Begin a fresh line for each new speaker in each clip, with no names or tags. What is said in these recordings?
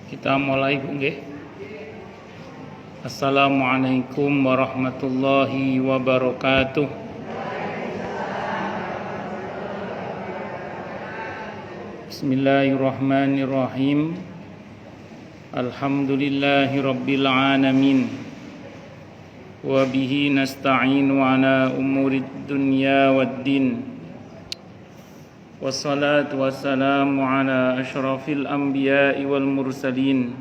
Kita mulai nggih. Assalamualaikum warahmatullahi wabarakatuh. Bismillahirrahmanirrahim. Alhamdulillahi rabbil alamin. Wa bihi nasta'inu ala umurid dunya waddin. Wassalatu wassalamu ala ashrafil anbiya'i wal mursalin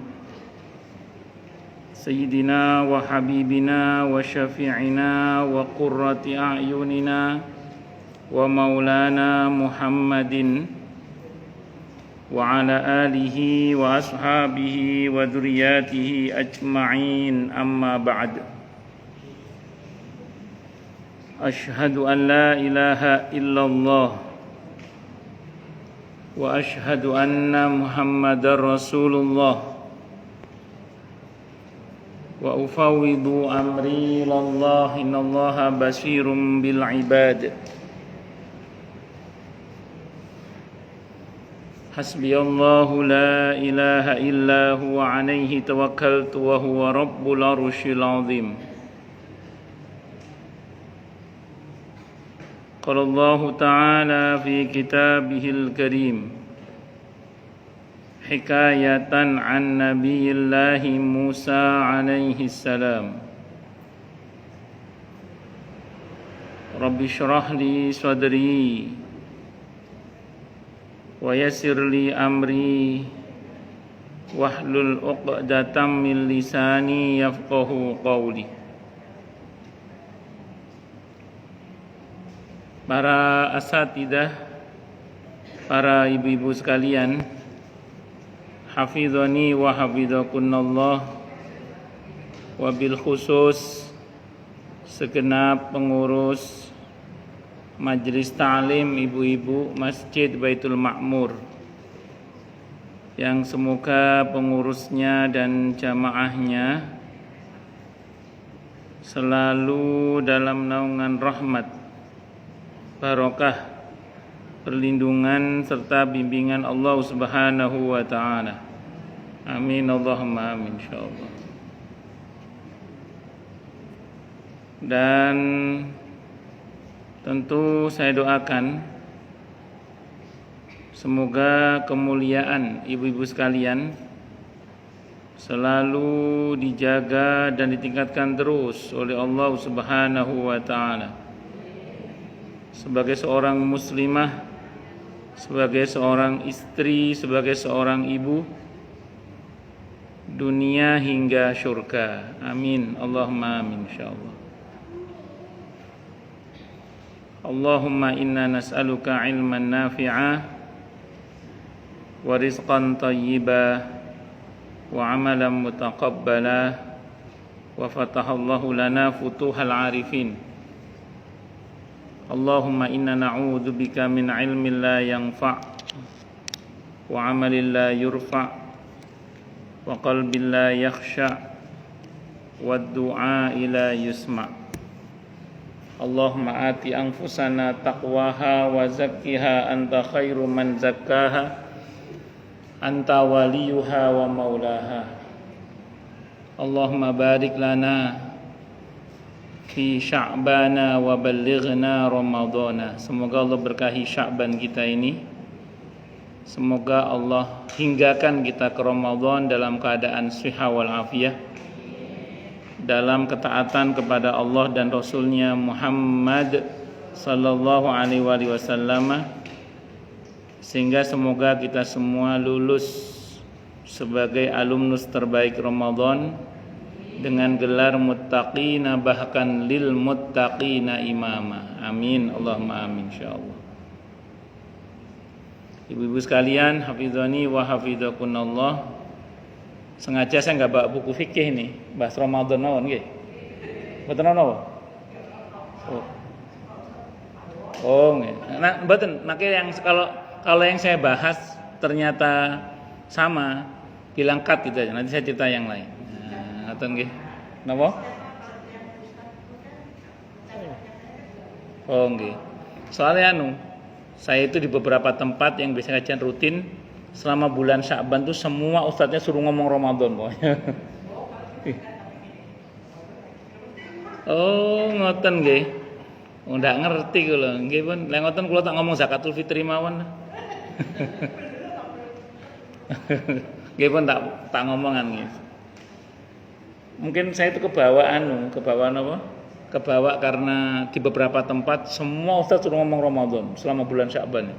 Sayyidina wa habibina wa syafi'ina wa qurrati a'yunina wa maulana Muhammadin wa ala alihi wa ashabihi wa dhurriyyatihi ajma'in, amma ba'd. Ashhadu an la ilaha illallah wa ashhadu anna Muhammadar Rasulullah wa ufawwidu amri ilallah innallaha basyirum bil ibad. Hasbiyallahu la ilaha illa huwa alaihi tawakkaltu wa huwa rabbul arsyil azim. Qala Allah Ta'ala fi kitabihil karim hikayatan an nabiyillahi Musa alaihi salam. Rabbi shrah li sadri wa yassir li amri wahlul 'uqdatam min lisani yafqahu qawli. Para asatidah, para ibu-ibu sekalian, hafizani wa hafizakunallah, wabil khusus segenap pengurus Majelis Ta'lim ibu-ibu Masjid Baitul Ma'mur, yang semoga pengurusnya dan jamaahnya selalu dalam naungan rahmat, barokah, perlindungan serta bimbingan Allah Subhanahu wa taala. Amin Allahumma amin insyaallah. Dan tentu saya doakan semoga kemuliaan ibu-ibu sekalian selalu dijaga dan ditingkatkan terus oleh Allah Subhanahu wa taala. Sebagai seorang muslimah, sebagai seorang istri, sebagai seorang ibu, dunia hingga syurga. Amin Allahumma amin insyaallah. Allahumma inna nas'aluka ilman nafi'a wa rizqan thayyiba wa amalan mutaqabbala wa fatahallahu lana futuhal arifin. Allahumma inna na'udzubika min ilmin la yanfa' wa amalin la yurfa' wa qalbin la yakhsha' wa du'a ila yusma'. Allahumma ati anfusana taqwaha wa zakkiha anta khairu man zakkaha anta waliyuha wa maulaha. Allahumma barik lana fi sya'bana wa ballighna ramadhana. Semoga Allah berkahi Sya'ban kita ini. Semoga Allah hinggakan kita ke Ramadan dalam keadaan sihah wal afiyah, dalam ketaatan kepada Allah dan Rasulnya Muhammad sallallahu alaihi wasallam, sehingga semoga kita semua lulus sebagai alumnus terbaik Ramadan dengan gelar muttaqina, bahkan lil muttaqina imama. Amin Allahumma amin insyaallah. Ibu-ibu sekalian, hafizani wa hafizakunallah. Sengaja saya enggak bawa buku fikih nih, bahas Ramadan mawon nggih. Mboten ana apa? Oh nggih. Nah, mboten, makanya yang kalau yang saya bahas ternyata sama, bilang cut gitu aja. Nanti saya cerita yang lain. Ngoten nggih. Napa? Oh nggih. Soalnya saya itu di beberapa tempat yang biasa kajian rutin selama bulan Sya'ban tuh semua ustadznya suruh ngomong Ramadan pokoknya. Oh, ngoten nggih. Ndak ngerti kula. Nggih pun, lek ngoten kula tak ngomong zakatul fitri mawon. Nggih pun tak ngomongan nggih. Mungkin saya itu kebawa apa? Kebawa karena di beberapa tempat semua ustaz suruh ngomong Ramadan selama bulan Sya'ban.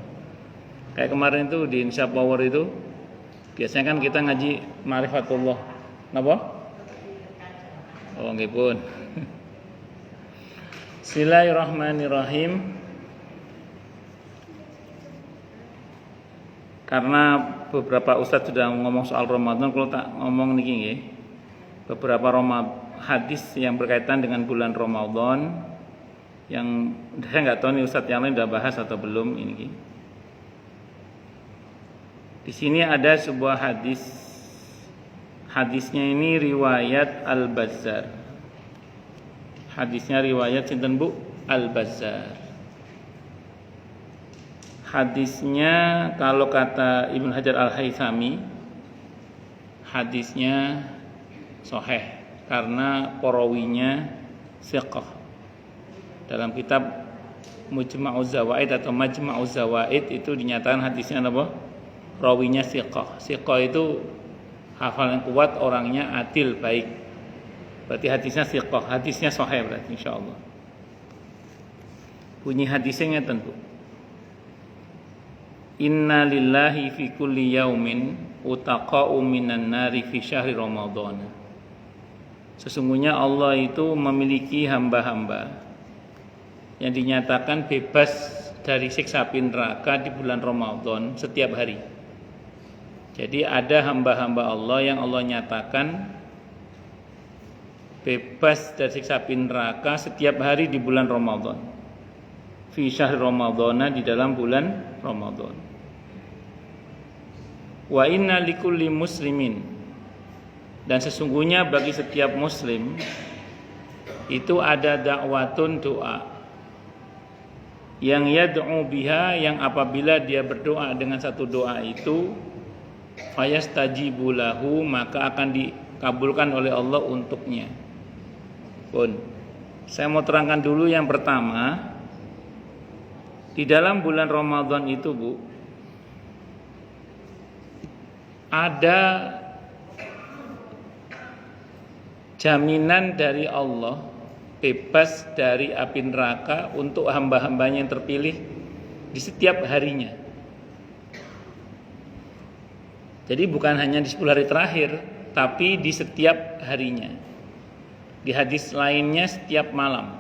Kayak kemarin itu di Insya Power itu biasanya kan kita ngaji Ma'rifatullah. Napa? Oh, nggih pun. Bismillahirrahmanirrahim. Karena beberapa ustadz sudah ngomong soal Ramadan, kalau tak ngomong niki nggih. Beberapa hadis yang berkaitan dengan bulan Ramadan yang saya nggak tahu nih ustadz yang lain sudah bahas atau belum ini. Di sini ada sebuah hadis. Hadisnya ini riwayat Al-Bazzar. Hadisnya riwayat sinten Bu? Al-Bazzar. Hadisnya kalau kata Ibnu Hajar Al-Haythami, hadisnya sahih karena perawinya thiqah. Dalam kitab Mujma'uz Zawaid atau Majma'uz Zawaid itu dinyatakan hadisnya apa? Rawinya thiqah. Thiqah itu hafalan kuat, orangnya adil, baik. Berarti hadisnya thiqah, hadisnya sahih berarti insyaallah. Bunyi hadisnya ngeten, Bu. Inna lillahi fi kulli yaumin utaqa'u minan nari fi syahri Ramadan. Sesungguhnya Allah itu memiliki hamba-hamba yang dinyatakan bebas dari siksa api neraka di bulan Ramadan setiap hari. Jadi ada hamba-hamba Allah yang Allah nyatakan bebas dari siksa api neraka setiap hari di bulan Ramadan. Fi syahri Ramadana, di dalam bulan Ramadan. Wa inna likulli muslimin, dan sesungguhnya bagi setiap muslim itu ada dakwatun, doa yang yad'u biha, yang apabila dia berdoa dengan satu doa itu fayastajibu lahu, maka akan dikabulkan oleh Allah untuknya. Pun saya mau terangkan dulu yang pertama, di dalam bulan Ramadan itu, Bu, ada jaminan dari Allah bebas dari api neraka untuk hamba-hambanya yang terpilih di setiap harinya. Jadi bukan hanya di 10 hari terakhir, tapi di setiap harinya. Di hadis lainnya setiap malam.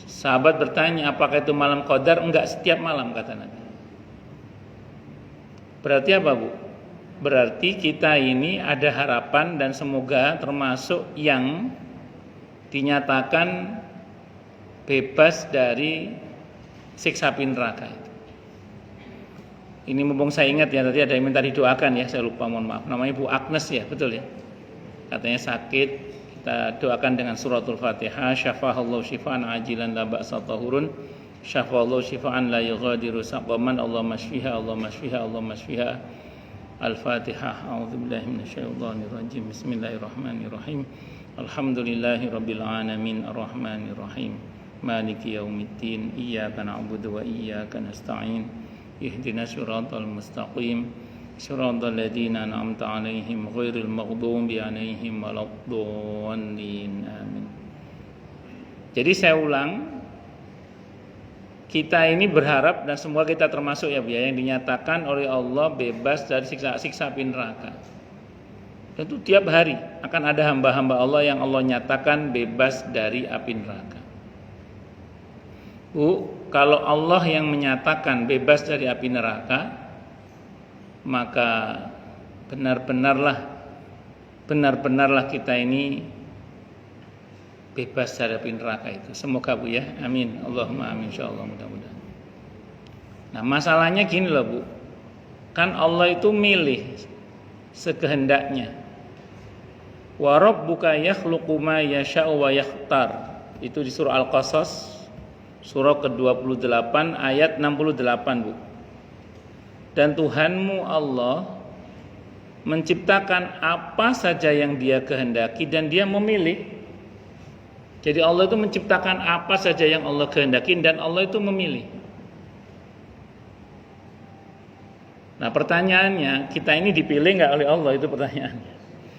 Sahabat bertanya, apakah itu malam qadar? Enggak, setiap malam, kata Nabi. Berarti apa, Bu? Berarti kita ini ada harapan dan semoga termasuk yang dinyatakan bebas dari siksa api neraka itu. Ini mumpung saya ingat ya, tadi ada yang minta didoakan ya, saya lupa, mohon maaf. Namanya Bu Agnes ya, betul ya? Katanya sakit, kita doakan dengan suratul Fatihah. Syafa'allahu syifaan ajilan la ba'sa tahurun. Syafa'allahu syifaan la yughadiru saqaman. Allahumma shfiha, Allahumma shfiha, Allahumma shfiha. Al-Fatihah. A'udzubillahi minasyaitonir rajim. Bismillahirrahmanirrahim. Alhamdulillahirabbil alamin, arrahmanir rahim, maliki yaumiddin, iyyaka na'budu wa iyyaka nasta'in. Ihdinas siratal mustaqim, siratal ladzina an'amta 'alaihim ghairil maghdubi 'alaihim waladdallin. Amin. Jadi saya ulang, kita ini berharap dan semua kita termasuk ya, yang dinyatakan oleh Allah bebas dari siksa api neraka. Tentu tiap hari akan ada hamba-hamba Allah yang Allah nyatakan bebas dari api neraka. Bu, kalau Allah yang menyatakan bebas dari api neraka, maka benar-benarlah kita ini bebas dari api neraka itu. Semoga, Bu ya. Amin. Allahumma amin, insyaallah, mudah-mudahan. Nah, masalahnya gini loh, Bu. Kan Allah itu milih sekehendaknya. Wa rabbuka yakhluqu ma yasha'u wa yakhtar. Itu di surah Al-Qasas, surah ke-28 ayat 68, Bu. dan Tuhanmu Allah menciptakan apa saja yang Dia kehendaki dan Dia memilih. Jadi Allah itu menciptakan apa saja yang Allah kehendaki dan Allah itu memilih. Nah pertanyaannya, kita ini dipilih nggak oleh Allah, itu pertanyaannya.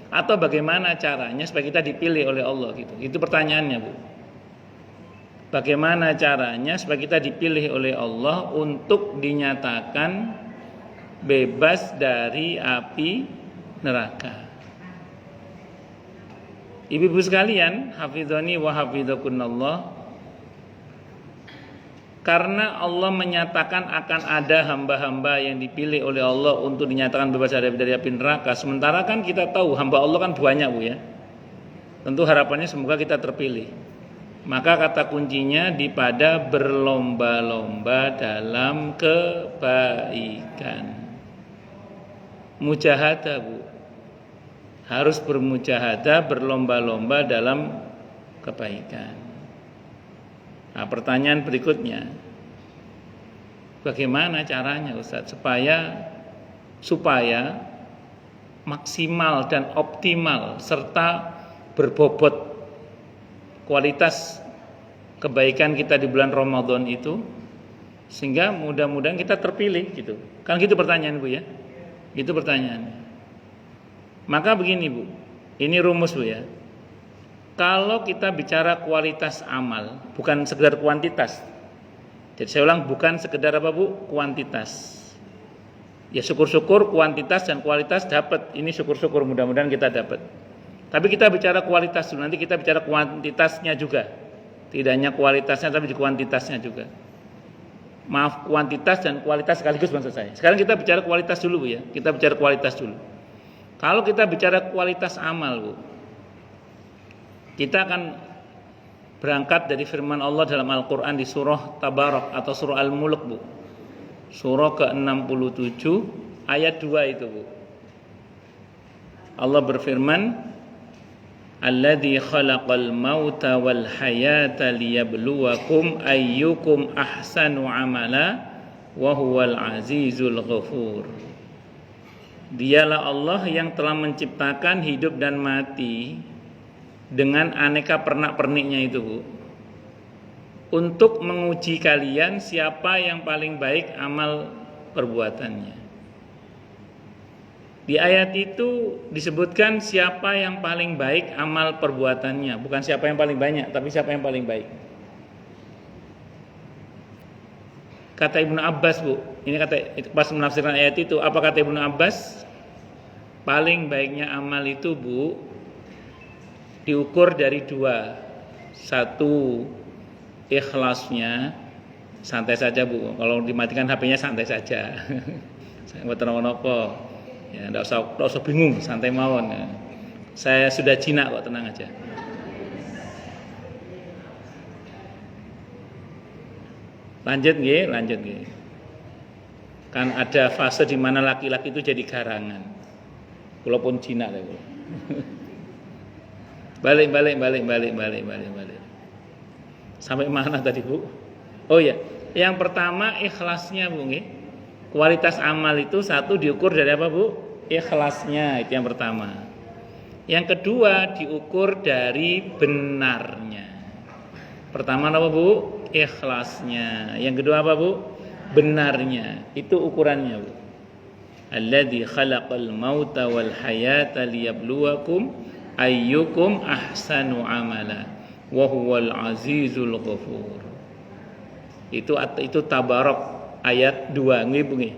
Atau bagaimana caranya supaya kita dipilih oleh Allah gitu. Itu pertanyaannya, Bu. Bagaimana caranya supaya kita dipilih oleh Allah untuk dinyatakan bebas dari api neraka. Ibu-ibu sekalian, hafizani wa hafizakunallah, karena Allah menyatakan akan ada hamba-hamba yang dipilih oleh Allah untuk dinyatakan bebas dari api neraka. Sementara kan kita tahu hamba Allah kan banyak, Bu ya. Tentu harapannya semoga kita terpilih. Maka kata kuncinya pada berlomba-lomba dalam kebaikan. Mujahadah, Bu. Harus bermujahadah, berlomba-lomba dalam kebaikan. Nah, pertanyaan berikutnya, bagaimana caranya Ustaz supaya maksimal dan optimal serta berbobot kualitas kebaikan kita di bulan Ramadan itu, sehingga mudah-mudahan kita terpilih gitu. Kan gitu pertanyaan, Bu ya. Itu pertanyaannya. Maka begini, Bu. Ini rumus, Bu ya. Kalau kita bicara kualitas amal, bukan sekedar kuantitas. Jadi saya ulang, bukan sekedar apa, Bu? Kuantitas. Ya syukur-syukur kuantitas dan kualitas dapat. Ini syukur-syukur, mudah-mudahan kita dapat. Tapi kita bicara kualitas dulu, nanti kita bicara kuantitasnya juga. Tidak hanya kualitasnya tapi kuantitasnya juga. Maaf, kuantitas dan kualitas sekaligus maksud saya. Sekarang kita bicara kualitas dulu, Bu ya. Kita bicara kualitas dulu. Kalau kita bicara kualitas amal, Bu, kita akan berangkat dari firman Allah dalam Al-Quran di surah Tabarak atau surah Al-Mulk, Bu. Surah ke-67 ayat 2 itu, Bu. Allah berfirman, Alladzi khalaqal mauta wal hayata liyabluwakum ayyukum ahsanu amala wa huwal azizul ghafur. Dialah Allah yang telah menciptakan hidup dan mati dengan aneka pernak-perniknya itu, Bu, untuk menguji kalian siapa yang paling baik amal perbuatannya. Di ayat itu disebutkan siapa yang paling baik amal perbuatannya, bukan siapa yang paling banyak, tapi siapa yang paling baik. Kata Ibnu Abbas, Bu, ini kata pas menafsirkan ayat itu, apa kata Ibnu Abbas? Paling baiknya amal itu, Bu, diukur dari dua. Satu, ikhlasnya. Santai saja, Bu, kalau dimatikan HP-nya santai saja. Saya buat nopo. Ya, enggak usah bingung, santai mawon. Ya. Saya sudah jinak kok, tenang aja. Lanjut nggih. Kan ada fase di mana laki-laki itu jadi garangan. Kula pun jinak lho. Balik. Sampai mana tadi, Bu? Oh ya, yang pertama ikhlasnya, Bu nggih. Kualitas amal itu satu diukur dari apa, Bu? Ikhlasnya, itu yang pertama. Yang kedua diukur dari benarnya. Pertama apa, Bu? Ikhlasnya. Yang kedua apa, Bu? Benarnya. Itu ukurannya, Bu. Alladzi khalaqal mauta wal hayata liyabluwakum ayyukum ahsanu amala wa huwal azizul ghafur. Itu Tabarak ayat 2 nggih, Bu nggih.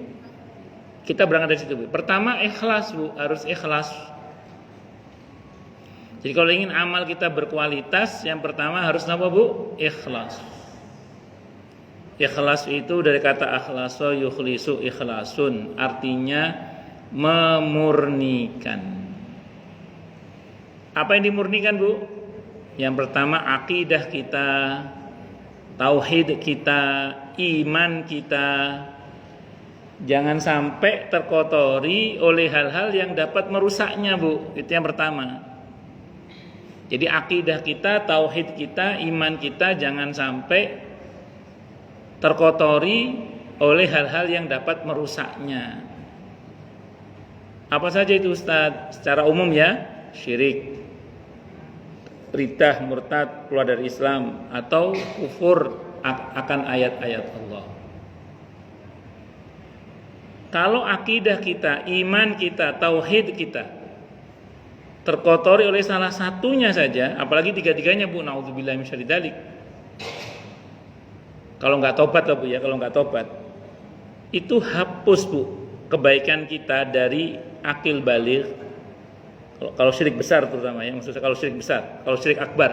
Kita berangkat dari situ, Bu. Pertama ikhlas, Bu, harus ikhlas. Jadi kalau ingin amal kita berkualitas, yang pertama harus apa, Bu? Ikhlas. Ikhlas itu dari kata akhlasa yukhlisu ikhlasun, artinya memurnikan. Apa yang dimurnikan, Bu? Yang pertama akidah kita, tauhid kita, iman kita. Jangan sampai terkotori oleh hal-hal yang dapat merusaknya, Bu. Itu yang pertama. Jadi akidah kita, tauhid kita, iman kita jangan sampai terkotori oleh hal-hal yang dapat merusaknya. Apa saja itu Ustaz? Secara umum ya, syirik, riddah, murtad, keluar dari Islam, atau kufur akan ayat-ayat Allah. Kalau akidah kita, iman kita, tauhid kita terkotori oleh salah satunya saja, apalagi tiga-tiganya Bu, naudzubillah min syarri dzalik. Kalau nggak tobat lah Bu ya, kalau nggak tobat, itu hapus Bu kebaikan kita dari akil baligh. Kalau syirik besar terutama ya, maksudnya kalau syirik besar, kalau syirik akbar,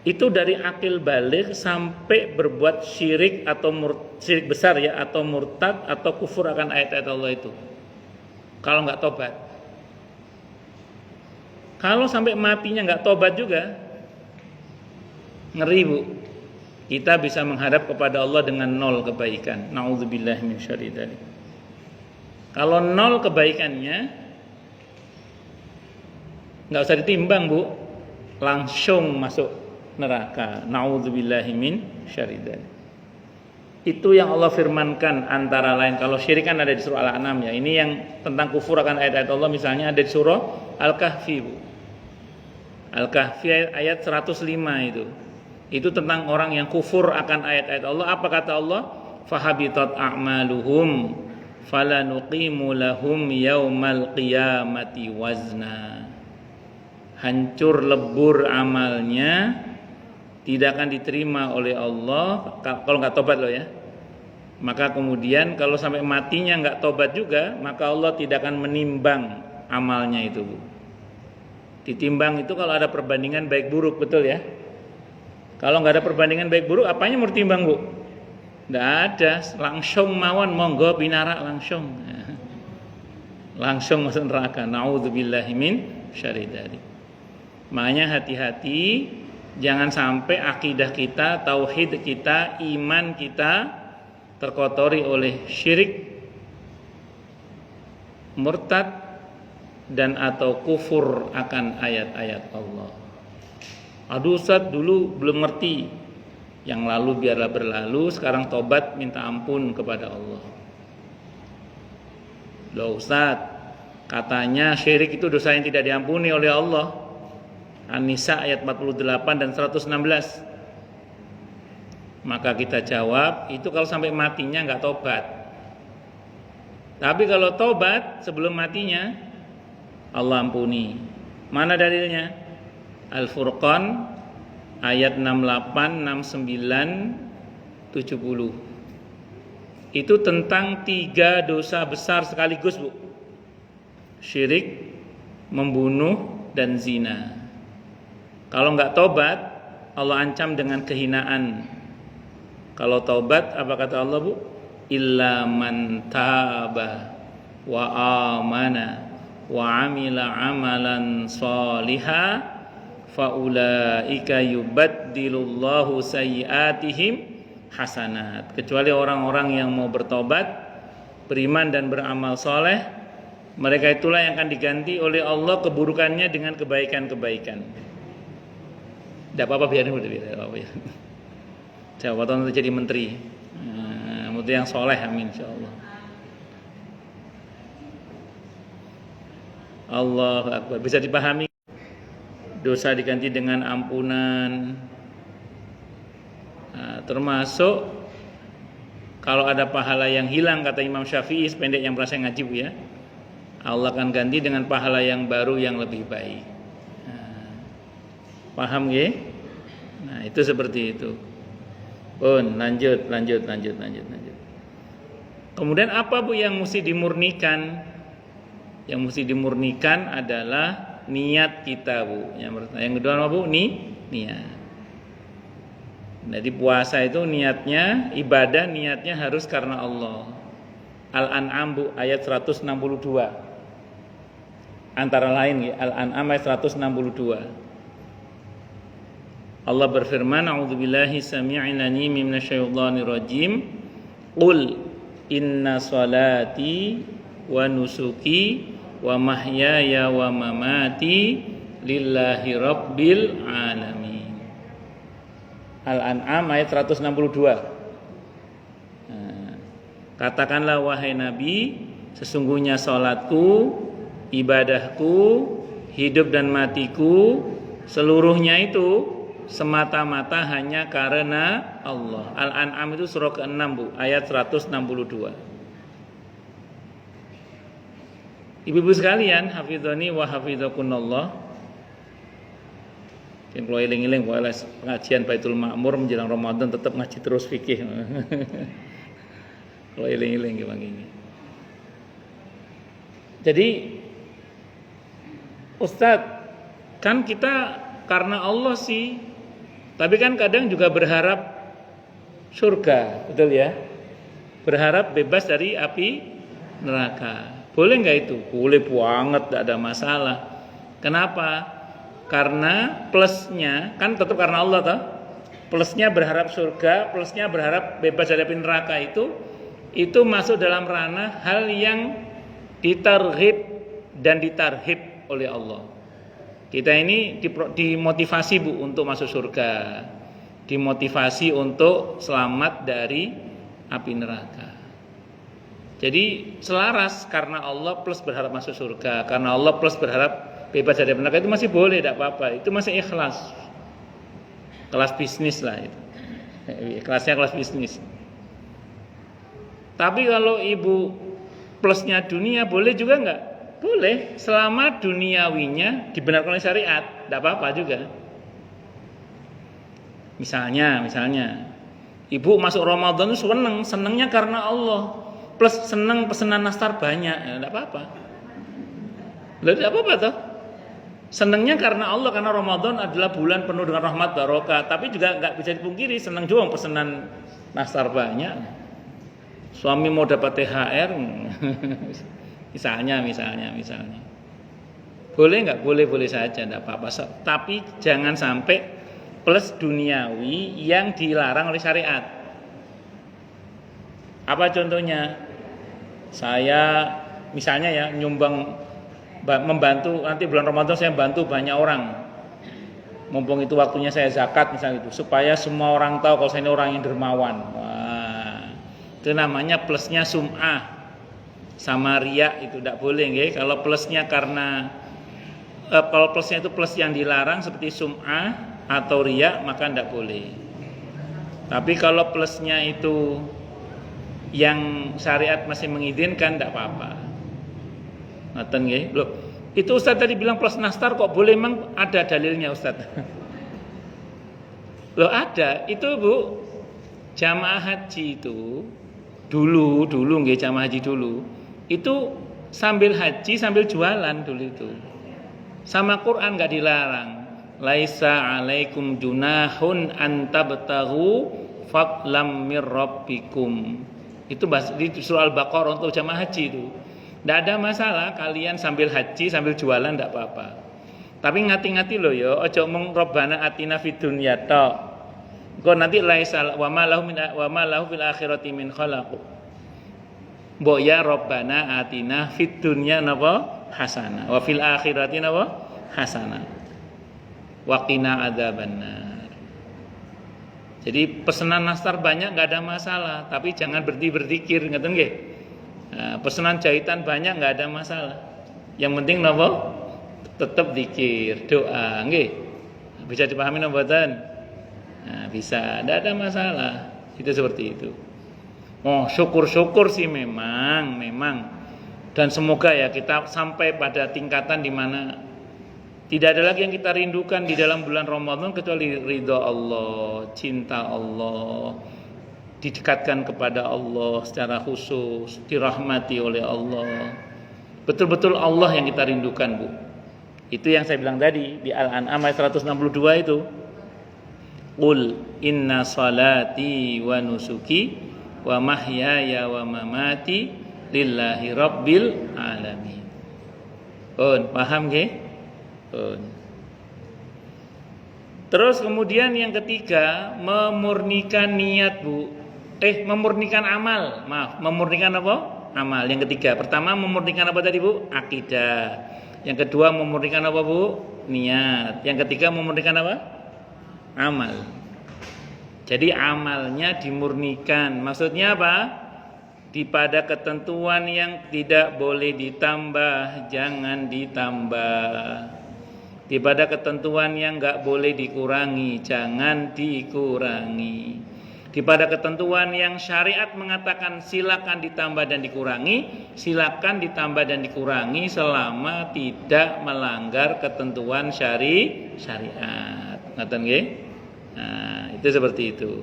itu dari akil baligh sampai berbuat syirik atau syirik besar ya, atau murtad atau kufur akan ayat-ayat Allah itu. Kalau nggak tobat, kalau sampai matinya nggak tobat juga, ngeri Bu. Kita bisa menghadap kepada Allah dengan nol kebaikan. Nauzubillahi min syarri dzalik. Kalau nol kebaikannya, nggak usah ditimbang Bu, langsung masuk neraka. Nauzubillahi min syarri dzalik. Itu yang Allah firmankan antara lain. Kalau syirik kan ada di surah Al-An'am ya. Ini yang tentang kufur akan ayat-ayat Allah misalnya ada di surah Al-Kahfi Bu. Al-Kahfi ayat 105 itu. Itu tentang orang yang kufur akan ayat-ayat Allah. Apa kata Allah? Fahabitat a'maluhum falanuqimu lahum yaumal qiyamati wazna. Hancur lebur amalnya, tidak akan diterima oleh Allah kalau nggak tobat loh ya. Maka kemudian kalau sampai matinya nggak tobat juga, maka Allah tidak akan menimbang amalnya itu Bu. Ditimbang itu kalau ada perbandingan baik buruk, betul ya. Kalau nggak ada perbandingan baik buruk, apanya mau ditimbang Bu? Nggak ada, langsung mawon monggo binara langsung. Langsung masuk neraka. Nauzubillahi min syarri dzalik. Makanya hati-hati, jangan sampai akidah kita, tauhid kita, iman kita terkotori oleh syirik, murtad, dan atau kufur akan ayat-ayat Allah. Aduh Ustaz, dulu belum ngerti. Yang lalu biarlah berlalu, sekarang tobat minta ampun kepada Allah. Loh Ustaz, katanya syirik itu dosa yang tidak diampuni oleh Allah. An-Nisa ayat 48 dan 116. Maka kita jawab, itu kalau sampai matinya nggak tobat. Tapi kalau tobat sebelum matinya, Allah ampuni. Mana dalilnya? Al-Furqan ayat 68, 69, 70. Itu tentang 3 dosa besar sekaligus Bu. Syirik, membunuh, dan zina. Kalau nggak tobat, Allah ancam dengan kehinaan. Kalau tobat, apa kata Allah Bu? Illa man taba wa amana wa amila amalan shaliha faulaika yubaddilullahu sayyiatihim hasanat. Kecuali orang-orang yang mau bertobat, beriman dan beramal soleh, mereka itulah yang akan diganti oleh Allah keburukannya dengan kebaikan-kebaikan. Tidak apa-apa, biarin udah apa ya. Siapa tahu nanti jadi menteri. Menteri yang soleh, amin insyaallah. Allahu Akbar. Bisa dipahami? Dosa diganti dengan ampunan. Termasuk kalau ada pahala yang hilang, kata Imam Syafi'i, sependek yang pernah saya ngaji Bu ya, Allah akan ganti dengan pahala yang baru yang lebih baik. Paham ya? Nah itu seperti itu. Lanjut. Kemudian apa Bu yang mesti dimurnikan? Yang mesti dimurnikan adalah niat kita Bu. Yang kedua apa Bu? Niat. Jadi puasa itu niatnya, ibadah niatnya harus karena Allah. Al-An'am Bu ayat 162. Antara lain ya, Al-An'am ayat 162. Allah berfirman, a'udzubillahi sami'inani minasyaitonir rajim. Qul inna salati wa nusuki wa mahyaya wa mamati lillahi rabbil alamin. Al-An'am ayat 162. Katakanlah wahai Nabi, sesungguhnya salatku, ibadahku, hidup dan matiku, seluruhnya itu semata-mata hanya karena Allah. Al-An'am itu surah ke-6 Bu, ayat 162. Ibu-ibu sekalian, hafizani wa hafizakunallah. Yang kalau iling-iling pengajian Baitul Ma'mur menjelang Ramadan tetap ngaji terus fikih. Kalau iling-iling gimana ini. Jadi Ustadz, kan kita karena Allah sih, tapi kan kadang juga berharap surga, betul ya? Berharap bebas dari api neraka. Boleh nggak itu? Boleh banget, tidak ada masalah. Kenapa? Karena plusnya kan tetap karena Allah toh. Plusnya berharap surga, plusnya berharap bebas dari api neraka itu masuk dalam ranah hal yang ditarghib dan ditarhib oleh Allah. Kita ini dimotivasi Bu untuk masuk surga, dimotivasi untuk selamat dari api neraka. Jadi selaras karena Allah plus berharap masuk surga, karena Allah plus berharap bebas dari api neraka itu masih boleh, tidak apa-apa. Itu masih ikhlas. Kelas bisnis lah itu. Kelasnya kelas bisnis. Tapi kalau ibu plusnya dunia boleh juga enggak? Boleh, selama duniawinya dibenarkan oleh syariat, tidak apa-apa juga. Misalnya, ibu masuk Ramadan itu senengnya karena Allah, plus seneng pesanan nastar banyak, ya tidak apa-apa. Tidak apa-apa toh. Senengnya karena Allah, karena Ramadan adalah bulan penuh dengan rahmat barokah, tapi juga nggak bisa dipungkiri seneng juga pesanan nastar banyak. Suami mau dapat THR, misalnya. Boleh nggak? Boleh saja, tidak apa-apa. Tapi jangan sampai plus duniawi yang dilarang oleh syariat. Apa contohnya? Saya misalnya ya nyumbang, membantu nanti bulan Ramadan saya bantu banyak orang. Mumpung itu waktunya saya zakat misalnya itu, supaya semua orang tahu kalau saya ini orang yang dermawan. Itu namanya plusnya sum'ah sama riya, itu tidak boleh nggih. Kalau plusnya kalau plusnya itu plus yang dilarang seperti sum'ah atau riya, maka tidak boleh. Tapi kalau plusnya itu yang syariat masih mengizinkan, tidak apa-apa. Ngaten nggih. Loh, itu Ustaz tadi bilang plus nastar kok boleh, memang ada dalilnya Ustaz. Loh ada, itu Bu. Jamaah haji itu dulu nggih, jamaah haji dulu itu sambil haji sambil jualan dulu itu. Sama Quran enggak dilarang. Laisa alaikum junahun an tabtaghu fadlam mir rabbikum. Itu di surah Al-Baqarah untuk jamaah haji itu. Enggak ada masalah kalian sambil haji sambil jualan, enggak apa-apa. Tapi ngati-ngati loh ya, aja mung Rabbana atina fid dunya tok. Kok nanti laisa wa ma lahu fil akhirati min khalaq. Mbok ya Rabbana atina fid dunya napa hasanah wa fil akhirati napa hasanah. Wa qina adzabannar. Jadi pesanan nastar banyak enggak ada masalah, tapi jangan berhenti berzikir, ngoten nggih. Nah, pesanan jahitan banyak enggak ada masalah. Yang penting napa? Tetap zikir, doa, nggih. Bisa dipahami napa mboten? Nah, bisa, tidak ada masalah. Itu seperti itu. Oh, syukur-syukur sih memang. Dan semoga ya kita sampai pada tingkatan di mana tidak ada lagi yang kita rindukan di dalam bulan Ramadan kecuali ridha Allah, cinta Allah, didekatkan kepada Allah secara khusus, dirahmati oleh Allah. Betul-betul Allah yang kita rindukan, Bu. Itu yang saya bilang tadi di Al-An'am ayat 162 itu. Qul inna salati wa nusuki wa mahyaya wa mamati lillahi rabbil alamin. Paham nggih? Terus kemudian yang ketiga, memurnikan niat, Bu. Memurnikan amal. Memurnikan apa? Amal. Yang ketiga, pertama memurnikan apa tadi, Bu? Akidah. Yang kedua memurnikan apa, Bu? Niat. Yang ketiga memurnikan apa? Amal. Jadi amalnya dimurnikan. Maksudnya apa? pada ketentuan yang tidak boleh ditambah, jangan ditambah. Pada ketentuan yang enggak boleh dikurangi, jangan dikurangi. Pada ketentuan yang syariat mengatakan silakan ditambah dan dikurangi, silakan ditambah dan dikurangi selama tidak melanggar ketentuan syariat. Ngaten nggih? Nah, itu seperti itu.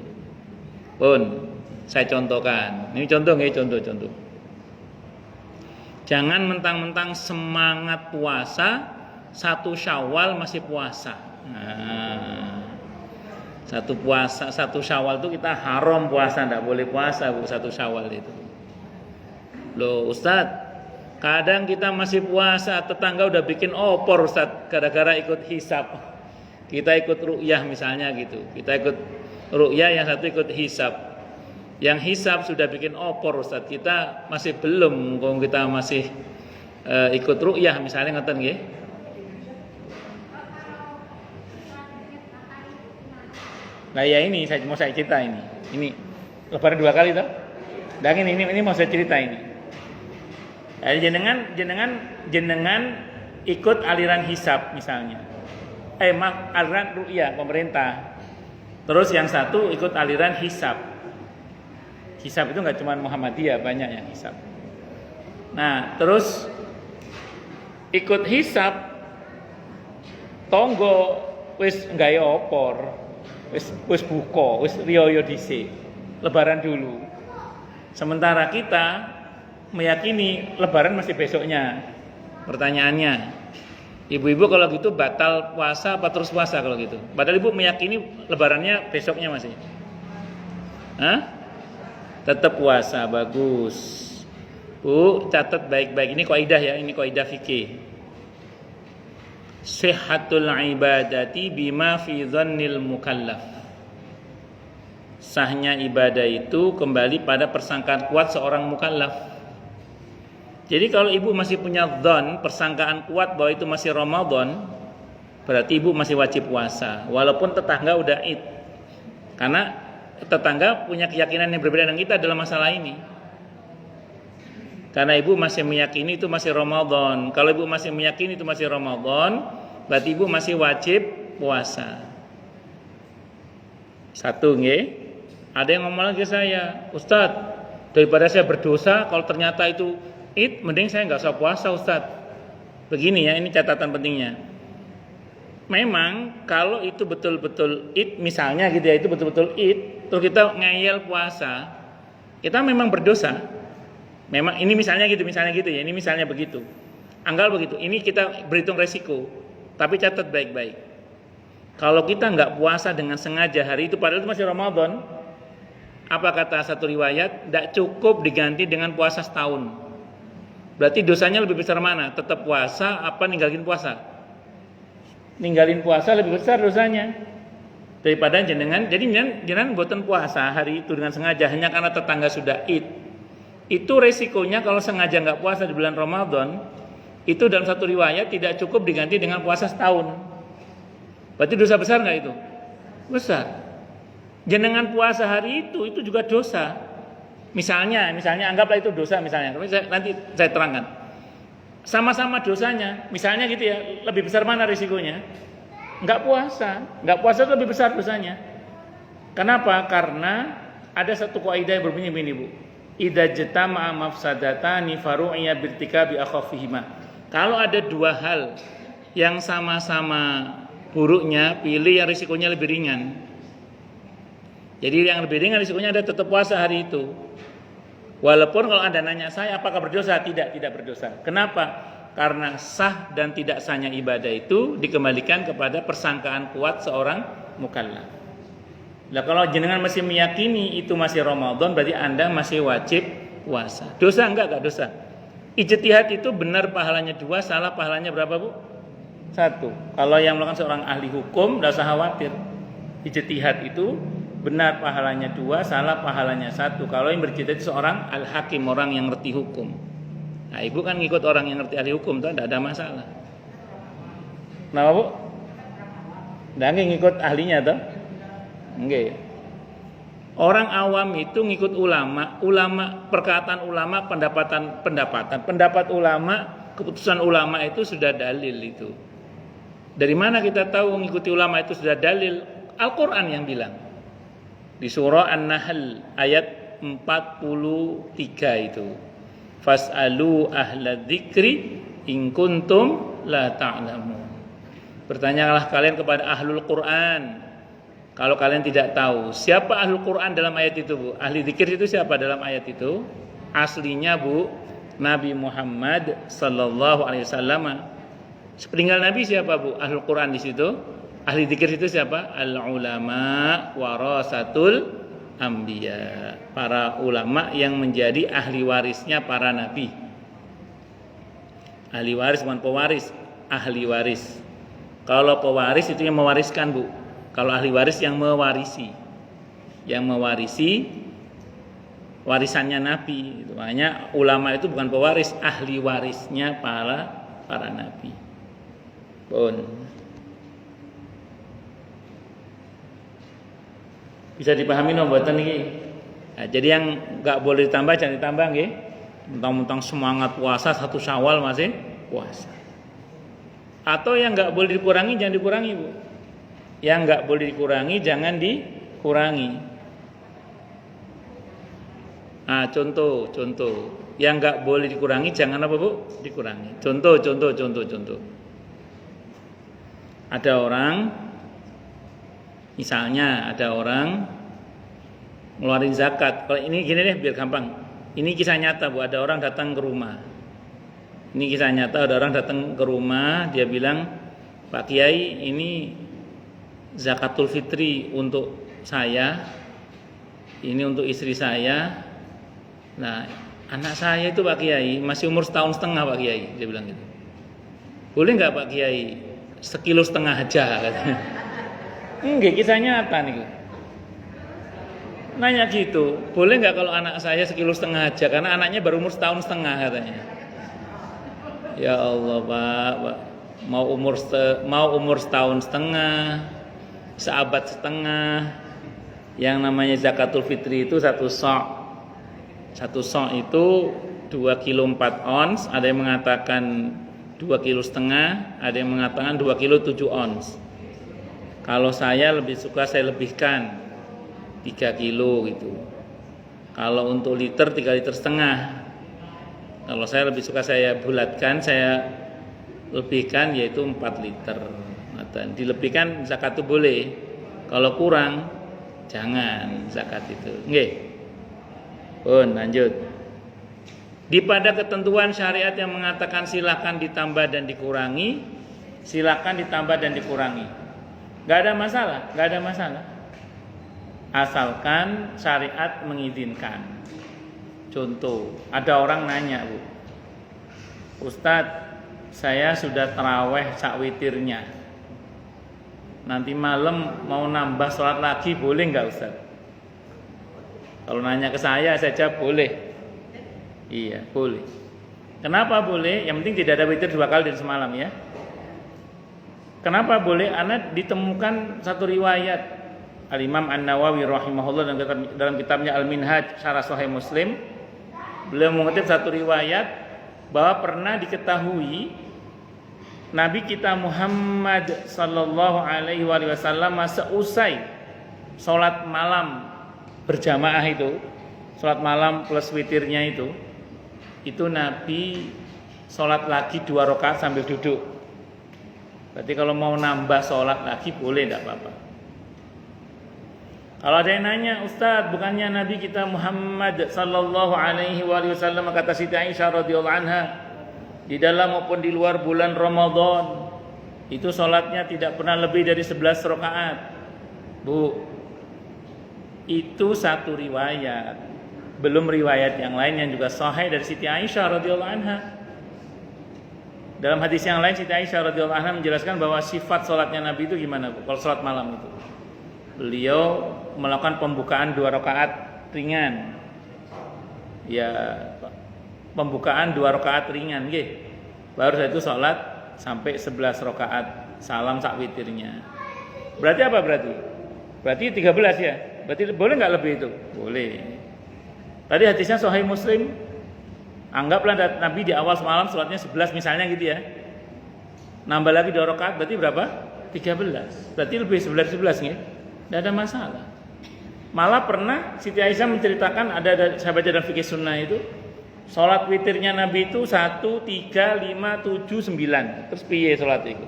Pun saya contohkan. Ini contoh nggih, contoh. Jangan mentang-mentang semangat puasa, 1 Syawal masih puasa. Nah, 1 Syawal itu kita haram puasa, enggak boleh puasa Bu 1 Syawal itu. Loh Ustadz, kadang kita masih puasa, tetangga udah bikin opor Ustadz, gara-gara ikut hisab. Kita ikut ru'yah misalnya gitu. Kita ikut ru'yah, yang satu ikut hisab. Yang hisab sudah bikin opor Ustadz, kita masih belum, kalau kita masih ikut ru'yah misalnya, ngeten nggih. Nah ya ini mau saya cerita ini. Ini lebaran 2 kali toh? Dan ini mau saya cerita ini. Jadi jenengan ikut aliran hisab misalnya. Aliran ru'yah pemerintah. Terus yang satu ikut aliran hisab. Hisab itu enggak cuma Muhammadiyah, banyak yang hisab. Nah, terus ikut hisab tonggo wis nggawe opor. Wis buka, wis riyo dhisik. Lebaran dulu. Sementara kita meyakini lebaran masih besoknya. Pertanyaannya, ibu-ibu kalau gitu batal puasa apa terus puasa kalau gitu? Padahal ibu meyakini lebarannya besoknya masih. Hah? Tetap puasa, bagus. Bu, catat baik-baik. Ini kaidah ya, ini kaidah fikih. Sihhatul ibadati bima fi dhannil mukallaf. Sahnya ibadah itu kembali pada persangkaan kuat seorang mukallaf. Jadi kalau ibu masih punya dhon, persangkaan kuat bahwa itu masih Ramadan, berarti ibu masih wajib puasa walaupun tetangga udah Id. Karena tetangga punya keyakinan yang berbeda dengan kita dalam masalah ini. Karena ibu masih meyakini itu masih Ramadan. Kalau ibu masih meyakini itu masih Ramadan, berarti ibu masih wajib puasa. Satu nggih. Ada yang ngomong lagi saya, Ustadz, daripada saya berdosa kalau ternyata itu Id, mending saya nggak usah puasa Ustadz. Begini ya, ini catatan pentingnya. Memang kalau itu betul-betul Id, misalnya gitu ya, itu betul-betul Id, terus kita ngeyel puasa, kita memang berdosa. Memang ini misalnya gitu ya, ini misalnya begitu. Anggap begitu, ini kita berhitung resiko. Tapi catat baik-baik. Kalau kita nggak puasa dengan sengaja hari itu, padahal itu masih Ramadan, apa kata satu riwayat, tidak cukup diganti dengan puasa setahun. Berarti dosanya lebih besar mana? Tetap puasa apa ninggalin puasa? Ninggalin puasa lebih besar dosanya daripada jenengan. Jadi jenengan boten puasa hari itu dengan sengaja hanya karena tetangga sudah Id. Itu resikonya kalau sengaja nggak puasa di bulan Ramadan, itu dalam satu riwayat tidak cukup diganti dengan puasa setahun. Berarti dosa besar nggak itu? Besar. Jenengan puasa hari itu juga dosa. Misalnya anggaplah itu dosa misalnya. Nanti saya terangkan. Sama-sama dosanya. Misalnya gitu ya, lebih besar mana risikonya? Enggak puasa itu lebih besar dosanya. Kenapa? Karena ada satu kaidah yang berbunyi begini, Bu. Idza jatama'a mafsadatani faru'iyya birtikabi akhafihima. Kalau ada 2 hal yang sama-sama buruknya, pilih yang risikonya lebih ringan. Jadi yang lebih ringan risikonya ada tetap puasa hari itu. Walaupun kalau Anda nanya saya apakah berdosa? Tidak berdosa. Kenapa? Karena sah dan tidak sahnya ibadah itu dikembalikan kepada persangkaan kuat seorang mukallaf. Nah kalau jenengan masih meyakini itu masih Ramadan, berarti Anda masih wajib puasa. Dosa enggak dosa. Ijtihad itu benar pahalanya 2, salah pahalanya berapa, Bu? 1. Kalau yang melakukan seorang ahli hukum, tidak usah khawatir. Ijtihad itu benar pahalanya 2, salah pahalanya 1. Kalau yang berjihad itu seorang al-hakim, orang yang ngerti hukum. Nah, ibu kan ngikut orang yang ngerti ahli hukum, tuh tidak ada masalah. Kenapa, Bu? Nggak ngikut ahlinya tuh? Enggak. Orang awam itu ngikut ulama, perkataan ulama, pendapat ulama, keputusan ulama itu sudah dalil itu. Dari mana kita tahu mengikuti ulama itu sudah dalil? Al-Quran yang bilang. Di surah An-Nahl ayat 43 itu. Fas'alu ahla dzikri in kuntum la ta'lamun. Bertanyalah kalian kepada ahlul Quran kalau kalian tidak tahu. Siapa ahlul Quran dalam ayat itu, Bu? Ahli dzikir itu siapa dalam ayat itu? Aslinya, Bu, Nabi Muhammad sallallahu alaihi wasallam. Sepeninggal Nabi siapa, Bu? Ahlul Quran di situ. Ahli dzikir itu siapa? Al ulama warasatul anbiya. Para ulama yang menjadi ahli warisnya para nabi. Ahli waris bukan pewaris, ahli waris. Kalau pewaris itu yang mewariskan, Bu. Kalau ahli waris yang mewarisi. Yang mewarisi warisannya nabi. Makanya ulama itu bukan pewaris, ahli warisnya para nabi. Pun bisa dipahami no mboten iki. Nah, jadi yang enggak boleh ditambah jangan ditambah nggih. Mentang-mentang semangat puasa 1 Syawal masih puasa. Atau yang enggak boleh dikurangi jangan dikurangi, Bu. Yang enggak boleh dikurangi jangan dikurangi. Ah, contoh. Yang enggak boleh dikurangi jangan apa, Bu? Dikurangi. Contoh. Ada orang, misalnya ada orang ngeluarin zakat. Kalau ini gini deh biar gampang. Ini kisah nyata, Bu. Ada orang datang ke rumah. Ini kisah nyata, ada orang datang ke rumah, dia bilang, Pak Kiai, ini zakatul fitri untuk saya, ini untuk istri saya. Nah, anak saya itu Pak Kiai masih umur 1,5 tahun Pak Kiai, dia bilang gitu. Boleh nggak Pak Kiai 1,5 kilo aja katanya. Enggak, kisah nyata nih. Nanya gitu, boleh nggak kalau anak saya 1,5 kilo aja karena anaknya baru umur 1,5 tahun katanya. Ya Allah, Pak. Mau umur 1,5 tahun, seabad setengah. Yang namanya zakatul fitri itu 1 sok. 1 sok itu 2,4 kilo, ada yang mengatakan 2,5 kilo, ada yang mengatakan 2,7 kilo. Kalau saya lebih suka saya lebihkan 3 kilo gitu. Kalau untuk liter 3,5 liter. Kalau saya lebih suka saya bulatkan, saya lebihkan yaitu 4 liter. Dan dilebihkan zakat itu boleh. Kalau kurang jangan zakat itu. Nggih. Pun lanjut. Di pada ketentuan syariat yang mengatakan silakan ditambah dan dikurangi, silakan ditambah dan dikurangi. Enggak ada masalah. Asalkan syariat mengizinkan. Contoh, ada orang nanya, Bu, Ustadz, saya sudah taraweh sak witirnya. Nanti malam mau nambah sholat lagi, boleh nggak Ustadz? Kalau nanya ke saya jawab boleh. Iya, boleh. Kenapa boleh? Yang penting tidak ada witir 2 kali dari semalam ya. Kenapa boleh? Karena ditemukan satu riwayat Al-Imam An-Nawawi rahimahullah dalam kitabnya Al-Minhaj Syarah Sahih Muslim. Beliau mengutip satu riwayat bahwa pernah diketahui Nabi kita Muhammad sallallahu alaihi wasallam seusai sholat malam berjamaah itu, sholat malam plus witirnya itu Nabi sholat lagi 2 rakaat sambil duduk. Berarti kalau mau nambah sholat lagi boleh, tidak apa-apa. Kalau ada yang nanya, Ustadz, bukannya Nabi kita Muhammad sallallahu alaihi wasallam kata Siti Aisyah radhiyallahu anha, di dalam maupun di luar bulan Ramadan itu sholatnya tidak pernah lebih dari 11 rakaat. Bu, itu satu riwayat. Belum riwayat yang lain yang juga sahih dari Siti Aisyah radhiyallahu anha. Dalam hadis yang lain Siti Aisyah radhiyallahu anha menjelaskan bahwa sifat sholatnya Nabi itu gimana, Bu? Kalau sholat malam itu, beliau melakukan pembukaan 2 rakaat ringan. Ya, pembukaan 2 rakaat ringan nggih. Baru setelah itu sholat sampai 11 rakaat salam sak witirnya. Berarti apa berarti? Berarti 13 ya? Berarti boleh nggak lebih itu? Boleh. Tadi hadisnya Sahih Muslim. Anggaplah Nabi di awal semalam sholatnya 11 misalnya gitu ya. Nambah lagi 2 rakaat berarti berapa? 13. Berarti lebih 11 nih. Tidak ada masalah. Malah pernah Siti Aisyah menceritakan ada sahabat dalam fikih sunnah itu sholat witirnya Nabi itu 1, 3, 5, 7, 9. Terus piye sholat itu?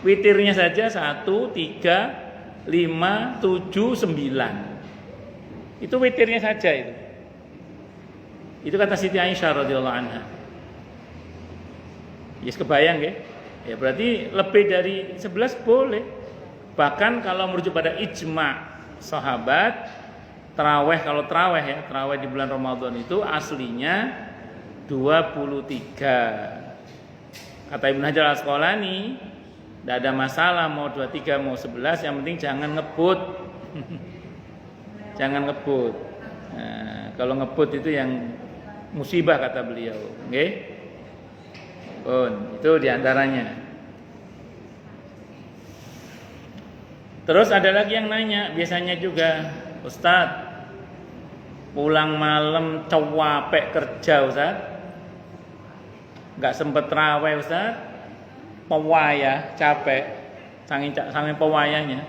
Witirnya saja 1, 3, 5, 7, 9. Itu witirnya saja itu. Itu kata Siti Aisyah radhiyallahu anha. Yes, kebayang ya? Ya berarti lebih dari 11 boleh. Bahkan kalau merujuk pada ijma' sahabat, kalau taraweh ya, taraweh di bulan Ramadan itu aslinya 23. Kata Ibnu Hajar Al-Asqalani, tidak ada masalah mau 23 mau 11, yang penting jangan ngebut. Jangan ngebut. Nah, kalau ngebut itu yang musibah kata beliau. Oke? Itu diantaranya. Terus ada lagi yang nanya, biasanya juga, Ustadz, pulang malam capek kerja Ustadz, nggak sempet tarawih Ustadz, pewayah capek, sanging pewayahnya.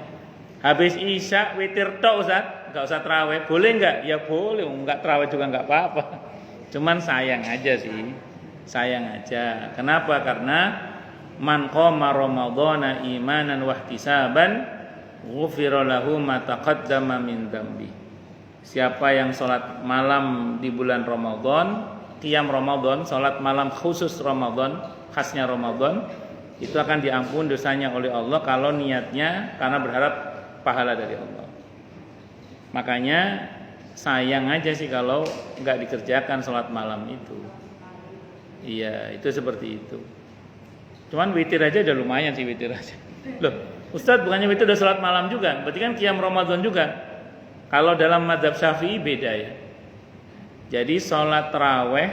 Habis isya witir tok Ustadz, nggak usah tarawih, boleh nggak? Ya boleh, nggak tarawih juga nggak apa-apa. Cuman sayang aja sih, sayang aja. Kenapa? Karena man qama ramadhana imanan wahtisaban ghufira lahu ma taqaddama min dzambi. Siapa yang sholat malam di bulan Ramadan, qiyam Ramadan, sholat malam khusus Ramadan, khasnya Ramadan, itu akan diampun dosanya oleh Allah kalau niatnya karena berharap pahala dari Allah. Makanya sayang aja sih kalau nggak dikerjakan sholat malam itu. Iya, itu seperti itu. Cuman witir aja udah lumayan sih, witir aja. Loh, Ustadz bukannya witir udah sholat malam juga? Berarti kan qiyam Ramadan juga. Kalau dalam mazhab Syafi'i beda ya. Jadi sholat taraweh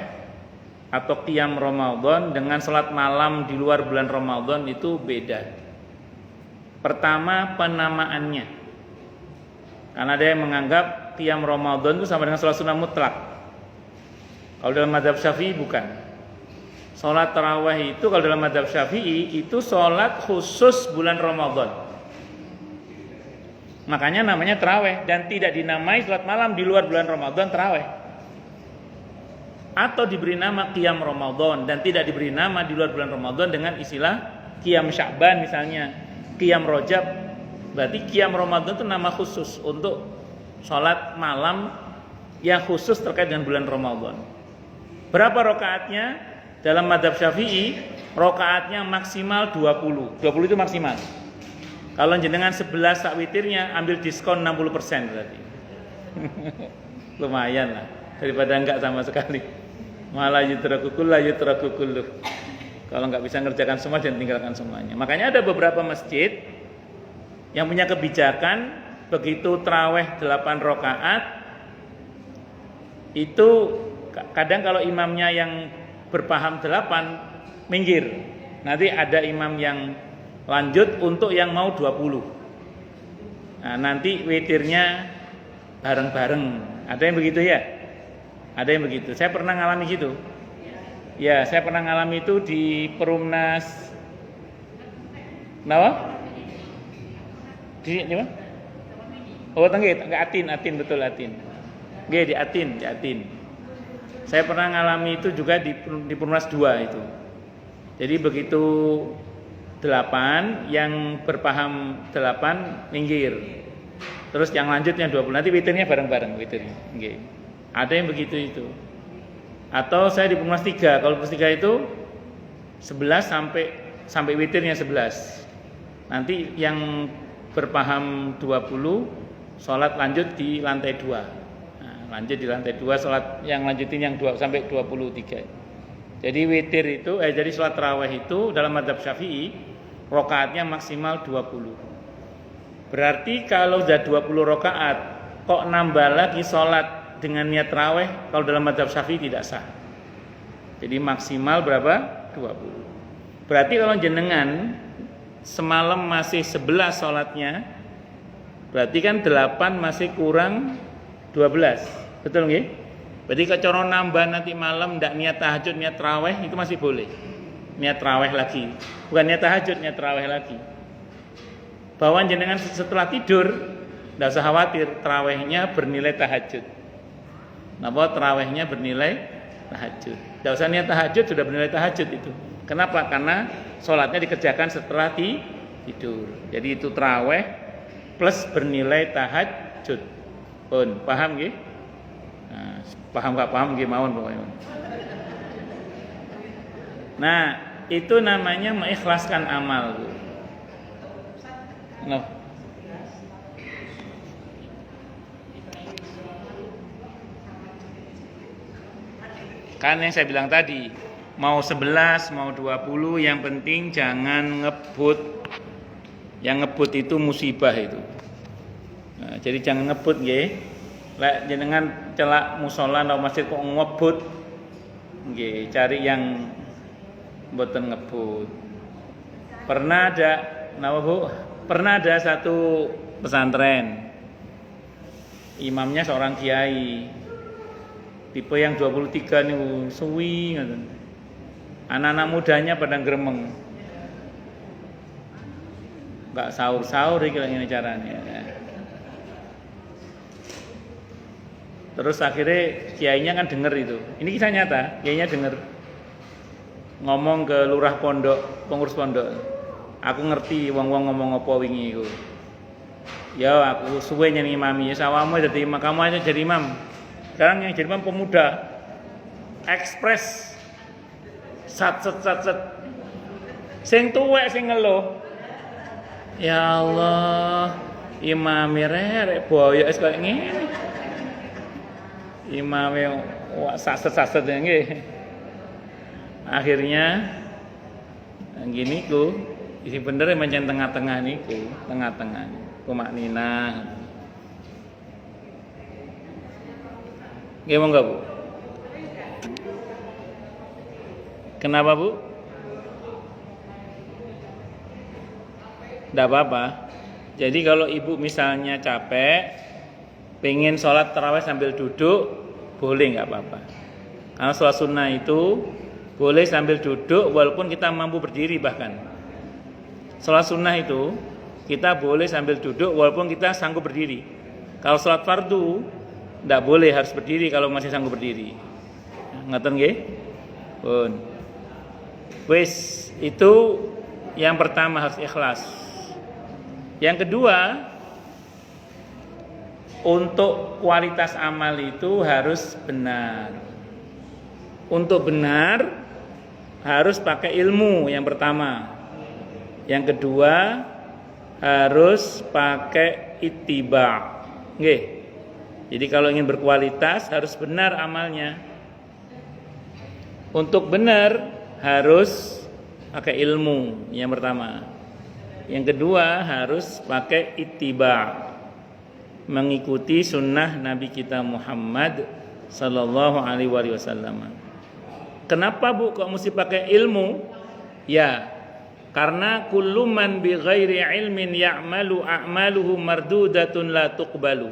atau qiyam Ramadan dengan sholat malam di luar bulan Ramadan itu beda. Pertama penamaannya. Karena ada yang menganggap qiyam Ramadan itu sama dengan sholat sunnah mutlak. Kalau dalam mazhab Syafi'i bukan. Sholat tarawih itu kalau dalam mazhab Syafi'i itu sholat khusus bulan Ramadan. Makanya namanya tarawih dan tidak dinamai sholat malam di luar bulan Ramadan tarawih. Atau diberi nama qiyam Ramadan dan tidak diberi nama di luar bulan Ramadan dengan istilah qiyam Sya'ban misalnya, qiyam Rajab. Berarti qiyam Ramadan itu nama khusus untuk sholat malam yang khusus terkait dengan bulan Ramadan. Berapa rakaatnya? Dalam mazhab Syafi'i, rakaatnya maksimal 20. 20 itu maksimal. Kalau jenengan 11 sak witirnya, ambil diskon 60% berarti. Lumayan lah, daripada enggak sama sekali. Malah yutrakukul la yutrakukul. Kalau enggak bisa ngerjakan semua, jangan tinggalkan semuanya. Makanya ada beberapa masjid yang punya kebijakan begitu tarawih 8 rakaat itu kadang kalau imamnya yang berpaham 8 minggir. Nanti ada imam yang lanjut untuk yang mau 20. Nah, nanti witirnya bareng-bareng. Ada yang begitu ya? Ada yang begitu. Saya pernah ngalami gitu. Ya, saya pernah ngalami itu di Perumnas. Kenapa? Di mana? Oh, enggak Atin betul Atin. Nggih, di Atin. Saya pernah ngalami itu juga di Perumnas 2 itu. Jadi begitu 8 yang berpaham 8 minggir. Terus yang lanjutnya 20. Nanti witirnya bareng-bareng witirnya. Nggih. Ada yang begitu itu. Atau saya di Perumnas 3. Kalau Perumnas 3 itu 11 sampai witirnya 11. Nanti yang berpaham 20 sholat lanjut di lantai 2. Lanjut di lantai 2 sholat yang lanjutin yang 2 sampai 23. Jadi witir itu jadi sholat tarawih itu dalam mazhab Syafi'i rakaatnya maksimal 20. Berarti kalau sudah 20 rakaat kok nambah lagi sholat dengan niat tarawih, kalau dalam mazhab Syafi'i tidak sah. Jadi maksimal berapa? 20. Berarti kalau jenengan semalam masih 11 sholatnya, Berarti kan 8 masih kurang 12. Betul nggih? Berarti kalau cara nambah nanti malam ndak niat tahajud, niat tarawih itu masih boleh. Niat tarawih lagi. Bukan niat tahajud, niat tarawih lagi. Bahwa jenengan setelah tidur ndak usah khawatir, tarawihnya bernilai tahajud. Napa tarawihnya bernilai tahajud? Ndak usah niat tahajud, sudah bernilai tahajud itu. Kenapa? Karena sholatnya dikerjakan setelah tidur. Jadi itu tarawih plus bernilai tahajud. Pun paham nggih? Nah, paham gak paham nggih mawon pokoknya. Nah, itu namanya mengikhlaskan amal. No. Kan yang saya bilang tadi, mau 11, mau 20, yang penting jangan ngebut. Yang ngebut itu musibah itu. Nah, jadi jangan ngebut nggih. Lek jenengan celak musala atau masjid kok ngebut nggih, cari yang mboten ngebut. Pernah ada napa Bu? Pernah ada satu pesantren. Imamnya seorang kiai. Tipe yang 23 niku suwi ngoten. Anak-anak mudanya pada gremeng. Enggak sahur-sahur iki ngene carane. Terus akhirnya kiainya kan denger itu. Ini kisah nyata, kiainya denger. Ngomong ke lurah pondok, pengurus pondok. Aku ngerti wong-wong ngomong apa wingi iku. Ya aku suwe nyen imami, ya sawamu dadi imam, kamu aja jadi imam. Sekarang yang jadi imam pemuda. Ekspres. Sat. Sing tuwek sing ngeluh. Ya Allah, imam rek boyo es koyo ngene. Imam yang saset nggih. Akhirnya gini ku, isi bener mencen tengah-tengah niku, tengah-tengah. Kumak nina. Nggih monggo Bu. Kenapa Bu? Tidak apa-apa. Jadi kalau ibu misalnya capek, pengen sholat tarawih sambil duduk, boleh nggak apa-apa. Karena sholat sunnah itu boleh sambil duduk walaupun kita mampu berdiri bahkan. Sholat sunnah itu kita boleh sambil duduk walaupun kita sanggup berdiri. Kalau sholat fardu tidak boleh, harus berdiri kalau masih sanggup berdiri. Ngaten nggih? Pun. Wis, itu yang pertama harus ikhlas. Yang kedua, untuk kualitas amal itu harus benar. Untuk benar harus pakai ilmu yang pertama. Yang kedua harus pakai ittiba. Nggih. Jadi kalau ingin berkualitas harus benar amalnya. Untuk benar harus pakai ilmu yang pertama. Yang kedua harus pakai ittiba. Mengikuti sunnah Nabi kita Muhammad sallallahu alaihi wasallam. Kenapa Bu kok mesti pakai ilmu? Ya, karena kullu man bi ghairi ilmin ya'malu a'maluhu mardudatun la tuqbalu.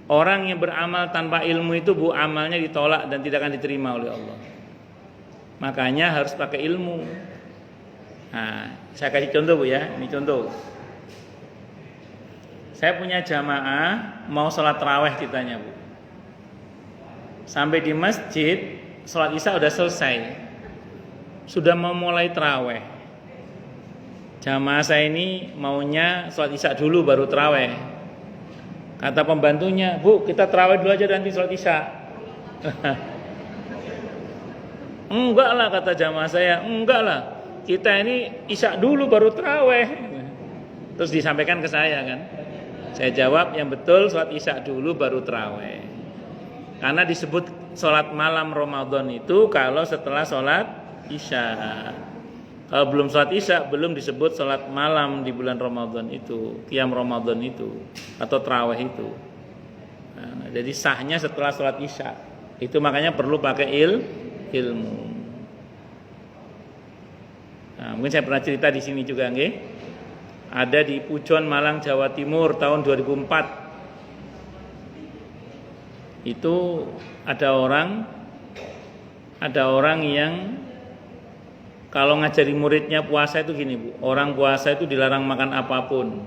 Orang yang beramal tanpa ilmu itu Bu, amalnya ditolak dan tidak akan diterima oleh Allah. Makanya harus pakai ilmu. Nah, saya kasih contoh Bu ya, ini contoh. Saya punya jamaah mau sholat tarawih ditanya Bu. Sampai di masjid sholat isya udah selesai, sudah mau mulai tarawih. Jamaah saya ini maunya sholat isya dulu baru tarawih. Kata pembantunya, Bu kita tarawih dulu aja nanti sholat isya. Enggak lah kata jamaah saya, enggak lah. Kita ini isya dulu baru tarawih. Terus disampaikan ke saya kan. Saya jawab yang betul sholat isya dulu baru tarawih. Karena disebut sholat malam Ramadan itu kalau setelah sholat isya. Kalau belum sholat isya belum disebut sholat malam di bulan Ramadan itu, qiyam Ramadan itu atau tarawih itu. Nah, jadi sahnya setelah sholat isya. Itu makanya perlu pakai ilmu. Nah, mungkin saya pernah cerita di sini juga nggih. ada di Pujon, Malang, Jawa Timur tahun 2004. Itu ada orang yang kalau ngajari muridnya puasa itu gini, Bu. Orang puasa itu dilarang makan apapun.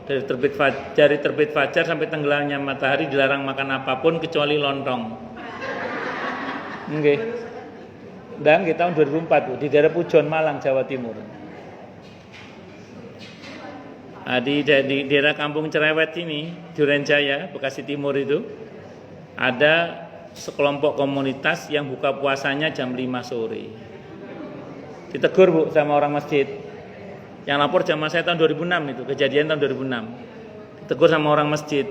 Dari terbit fajar sampai tenggelamnya matahari dilarang makan apapun kecuali lontong. Nggih. Dan tahun 2004, Bu, di daerah Pujon, Malang, Jawa Timur. Nah, di daerah Kampung Cerewet ini, Duren Jaya, Bekasi Timur itu, ada sekelompok komunitas yang buka puasanya jam 5 sore. Ditegur, Bu, sama orang masjid. Yang lapor jamaah saya tahun 2006 itu, kejadian tahun 2006. Ditegur sama orang masjid.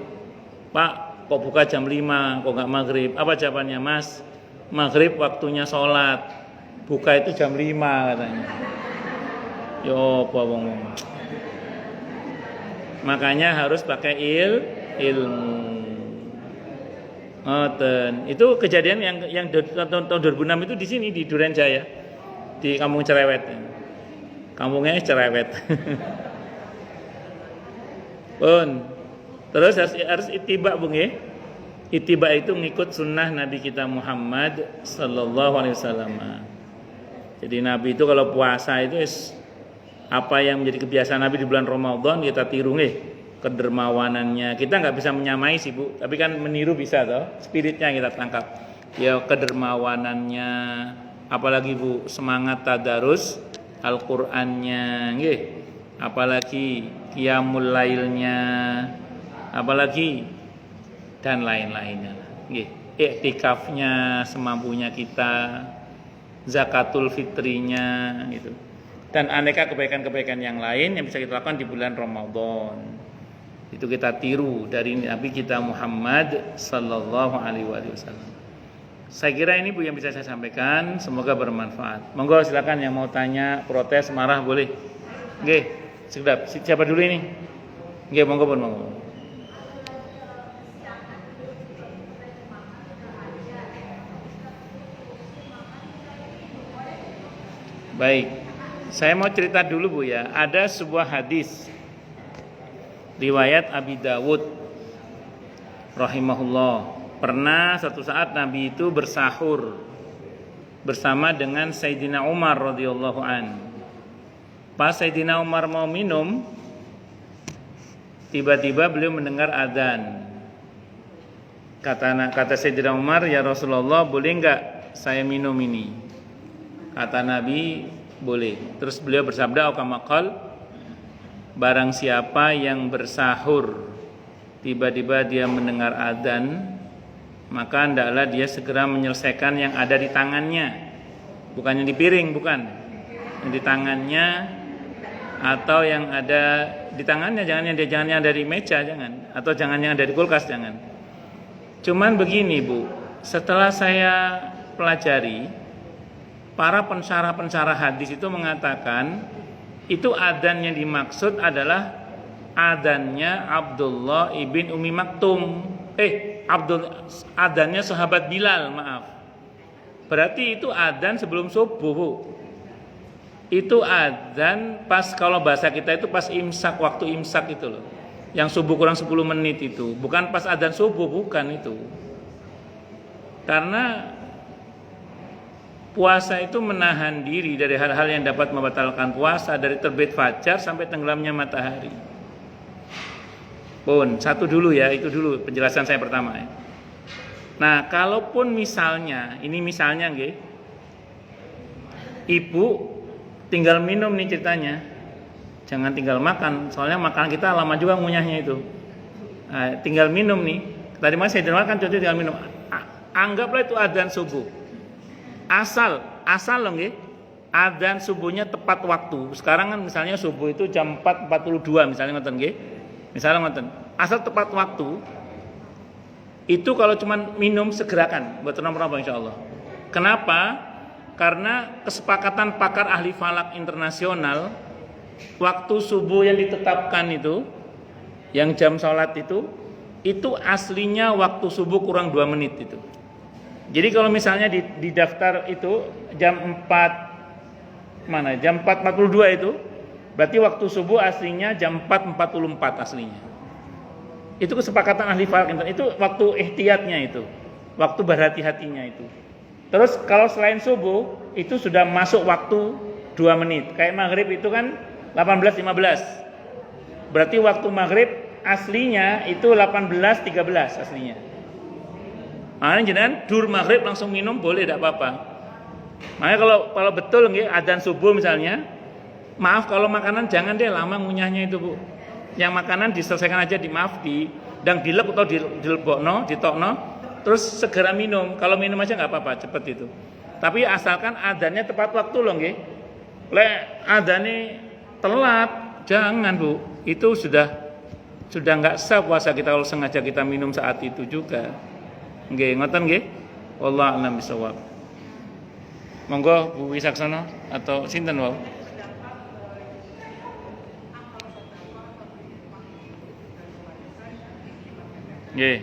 Pak, kok buka jam 5, kok nggak maghrib? Apa jawabannya? Mas, maghrib waktunya sholat, buka itu jam 5 katanya. Yo, bawang. Makanya harus pakai ilmu. Itu kejadian yang tahun 2006 itu di sini di Duren Jaya, di Kampung Cerewet. Kampungnya Cerewet. Pun. Terus harus ittiba, Bung, ya. Ittiba itu ngikut sunnah Nabi kita Muhammad sallallahu alaihi wasallam. Jadi Nabi itu kalau puasa itu apa yang menjadi kebiasaan Nabi di bulan Ramadan kita tiru kedermawanannya. Kita nggak bisa menyamai sih, Bu, tapi kan meniru bisa toh. Spiritnya kita tangkap. Ya kedermawanannya, apalagi, Bu, semangat tadarus Al-Qur'annya, nggih. Apalagi qiyamul lailnya, apalagi dan lain-lainnya, nggih. Iktikafnya semampunya kita, zakatul fitrinya gitu. Dan aneka kebaikan-kebaikan yang lain yang bisa kita lakukan di bulan Ramadan. Itu kita tiru dari Nabi kita Muhammad sallallahu alaihi wasallam. Saya kira ini, Bu, yang bisa saya sampaikan, semoga bermanfaat. Monggo silakan yang mau tanya, protes, marah boleh. Nggih, sedap. Siapa dulu ini? Nggih, monggo. Baik. Saya mau cerita dulu, Bu, ya. Ada sebuah hadis riwayat Abi Dawud rahimahullah. Pernah satu saat Nabi itu bersahur bersama dengan Sayyidina Umar radhiyallahu an. Pas Sayyidina Umar mau minum, tiba-tiba beliau mendengar adzan. Kata Sayyidina Umar, "Ya Rasulullah, boleh enggak saya minum ini?" Kata Nabi, "Boleh." Terus beliau bersabda, "Aukamakal, barang siapa yang bersahur tiba-tiba dia mendengar adzan, maka hendaklah dia segera menyelesaikan yang ada di tangannya, bukannya di piring, bukan, yang di tangannya atau yang ada di tangannya, jangan yang ada di meja, jangan, atau jangan yang ada di kulkas, jangan. Cuman begini, Bu, setelah saya pelajari, para pensyarah hadis itu mengatakan itu adzan yang dimaksud adalah adzannya Abdullah ibn Umi Maktum. Adzannya sahabat Bilal, maaf. Berarti itu adzan sebelum subuh, Bu. Itu adzan pas, kalau bahasa kita itu pas imsak, waktu imsak itu loh. Yang subuh kurang 10 menit itu. Bukan pas adzan subuh, bukan itu. Karena puasa itu menahan diri dari hal-hal yang dapat membatalkan puasa, dari terbit fajar sampai tenggelamnya matahari. Pun, satu dulu ya, itu dulu penjelasan saya pertama ya. Nah, kalaupun misalnya, ini misalnya nggih, ibu tinggal minum nih ceritanya, jangan tinggal makan, soalnya makan kita lama juga ngunyahnya itu. Nah, tinggal minum nih, tadi mas saya dengarkan contoh tinggal minum, anggaplah itu adzan subuh, asal loh nggih, adzan subuhnya tepat waktu. Sekarang kan misalnya subuh itu jam 4.42 misalnya ngoten nggih. Misalnya ngoten, asal tepat waktu. Itu kalau cuman minum segerakan buat nomor insyaallah. Kenapa? Karena kesepakatan pakar ahli falak internasional, waktu subuh yang ditetapkan itu, yang jam sholat itu aslinya waktu subuh kurang 2 menit itu. Jadi kalau misalnya di daftar itu jam 4 jam 4.42 Berarti waktu subuh aslinya jam 4.44 aslinya. Itu kesepakatan ahli falak, itu waktu ihtiyatnya itu. Waktu berhati-hatinya itu. Terus kalau selain subuh itu sudah masuk waktu 2 menit. Kayak maghrib itu kan 18.15. Berarti waktu maghrib aslinya itu 18.13 aslinya. Makanya jangan dur maghrib langsung minum boleh, tidak apa-apa. Makanya kalau betul nggih adzan subuh misalnya, maaf kalau makanan jangan deh lama ngunyahnya itu Bu. Yang makanan diselesaikan aja dan dilep atau dilebokno, ditokno, terus segera minum. Kalau minum aja nggak apa-apa, cepet itu. Tapi asalkan adzannya tepat waktu loh nggih. Lek adzannya telat, jangan Bu. Itu sudah nggak sah puasa kita kalau sengaja kita minum saat itu juga. Nggih, ngoten nggih. Wallahu a'lam bishawab. Monggo Bu Wisaksana atau sinten wae. Nggih.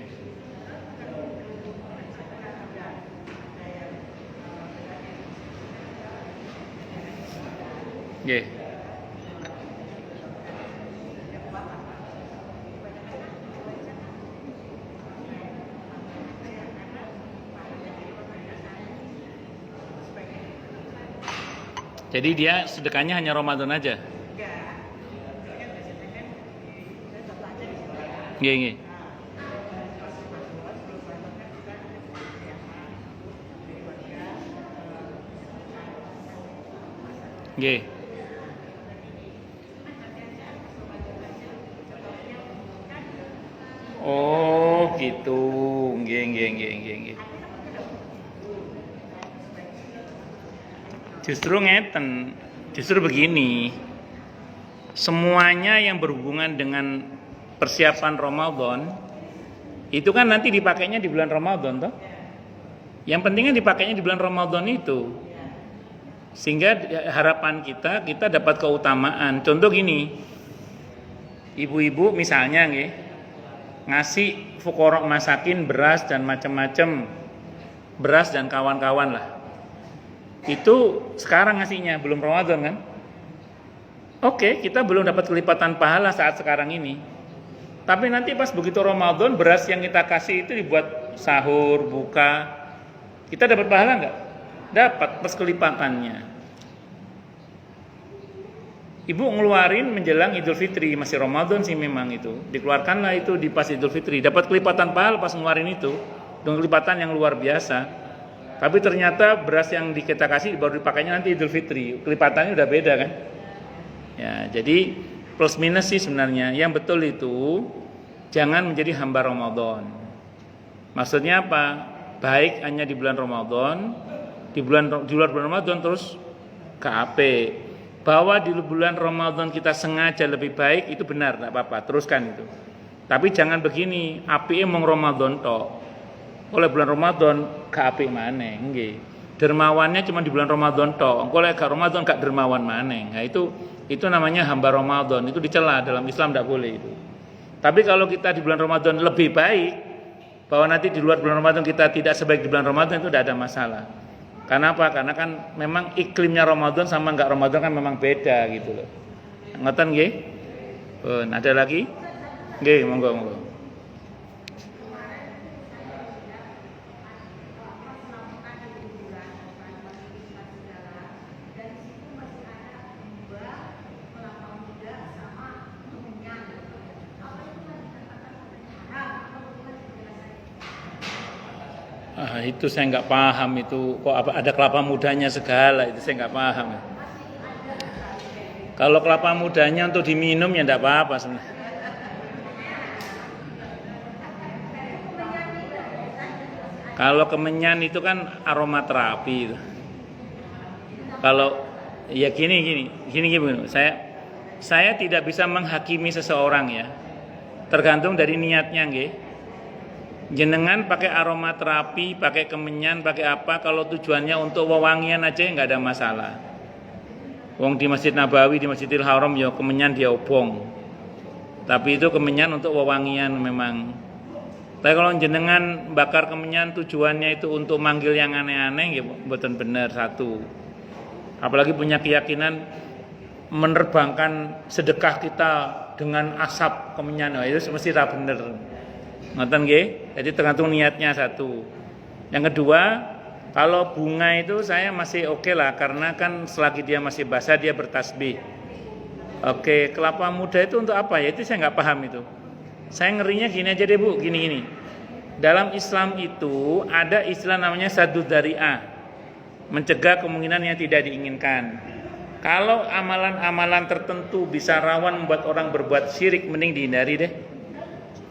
Nggih. Jadi dia sedekahnya hanya Ramadan aja. Nggih, nggih. Nggih. Oh, gitu. Nggih. Justru ngeten, justru begini. Semuanya yang berhubungan dengan persiapan Ramadan itu kan nanti dipakainya di bulan Ramadan toh. Yang pentingnya dipakainya di bulan Ramadan itu. Sehingga harapan kita dapat keutamaan. Contoh gini. Ibu-ibu misalnya nggih, ngasih fuqara masakin beras dan macam-macam. Beras dan kawan-kawan lah. Itu sekarang ngasihnya, belum Ramadan kan? Oke, kita belum dapat kelipatan pahala saat sekarang ini. Tapi nanti pas begitu Ramadan, beras yang kita kasih itu dibuat sahur, buka. Kita dapat pahala nggak? Dapat pas kelipatannya. Ibu ngeluarin menjelang Idul Fitri, masih Ramadan sih memang itu. Dikeluarkanlah itu di pas Idul Fitri. Dapat kelipatan pahala pas ngeluarin itu. Dengan kelipatan yang luar biasa. Tapi ternyata beras yang kita kasih baru dipakainya nanti Idul Fitri. Kelipatannya udah beda kan? Ya, jadi plus minus sih sebenarnya. Yang betul itu jangan menjadi hamba Ramadan. Maksudnya apa? Baik hanya di bulan Ramadan, di luar bulan Ramadan terus KAP. Bahwa di bulan Ramadan kita sengaja lebih baik itu benar, enggak apa-apa, teruskan itu. Tapi jangan begini, api emang Ramadan tok. Oleh bulan Ramadan gak apik maneh nggih. Dermawannya cuma di bulan Ramadan tok. Engko lek gak Ramadan gak dermawan maneh. Nah itu namanya hamba Ramadan. Itu dicela dalam Islam, tidak boleh itu. Tapi kalau kita di bulan Ramadan lebih baik, bahwa nanti di luar bulan Ramadan kita tidak sebaik di bulan Ramadan itu tidak ada masalah. Karena apa? Karena kan memang iklimnya Ramadan sama enggak Ramadan kan memang beda gitu loh. Ngoten nggih? Ada lagi? Nggih, monggo. Itu saya nggak paham itu kok ada kelapa mudanya segala, itu saya nggak paham. Kalau kelapa mudanya untuk diminum ya nggak apa-apa sebenarnya. Kalau kemenyan itu kan aromaterapi itu. Kalau ya gini. Saya tidak bisa menghakimi seseorang ya. Tergantung dari niatnya nggih. Jenengan pakai aromaterapi, pakai kemenyan, pakai apa, kalau tujuannya untuk wewangian aja nggak ada masalah. Wong di Masjid Nabawi, di Masjidil Haram ya kemenyan dia obong. Tapi itu kemenyan untuk wewangian memang. Tapi kalau jenengan bakar kemenyan tujuannya itu untuk manggil yang aneh-aneh ya mboten bener satu. Apalagi punya keyakinan menerbangkan sedekah kita dengan asap kemenyan, itu mesti ra bener. Ngoten nggih. Jadi tergantung niatnya satu. Yang kedua, kalau bunga itu saya masih oke lah, karena kan selagi dia masih basah dia bertasbih. Oke, kelapa muda itu untuk apa ya? Itu saya nggak paham itu. Saya ngerinya gini aja deh Bu, gini. Dalam Islam itu ada istilah namanya saddud dzari'ah, mencegah kemungkinan yang tidak diinginkan. Kalau amalan-amalan tertentu bisa rawan membuat orang berbuat syirik, mending dihindari deh.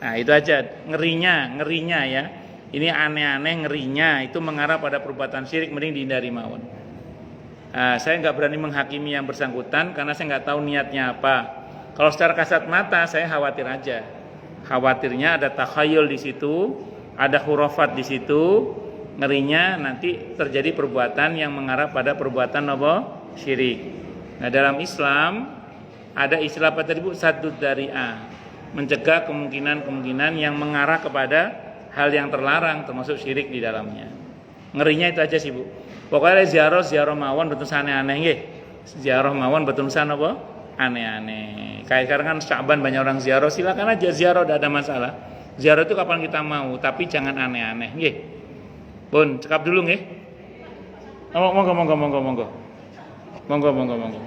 Nah itu aja, ngerinya ya. Ini aneh-aneh, ngerinya itu mengarah pada perbuatan syirik, mending dihindari mawon. Saya nggak berani menghakimi yang bersangkutan karena saya nggak tahu niatnya apa. Kalau secara kasat mata saya khawatir aja. Khawatirnya ada takhayul di situ, ada khurafat di situ, ngerinya nanti terjadi perbuatan yang mengarah pada perbuatan apa? Syirik. Nah, dalam Islam ada istilah apa tadi Bu? Saddud dzari'ah, mencegah kemungkinan-kemungkinan yang mengarah kepada hal yang terlarang termasuk syirik di dalamnya. Ngerinya itu aja sih Bu. Pokoknya ziarah mawon betul aneh-aneh nggih. Ziarah mawon betul apa? Aneh-aneh. Kayak sekarang kan Sya'ban banyak orang ziarah, silakan aja ziarah, tidak ada masalah. Ziarah itu kapan kita mau, tapi jangan aneh-aneh nggih. Pun cekap dulu nggih. Monggo. Monggo.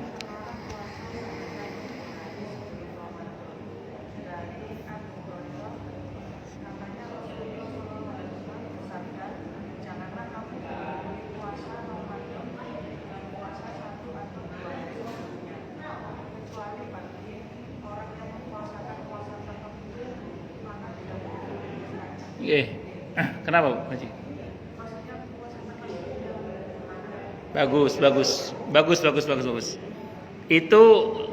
Kenapa Bu Haji? Bagus. Itu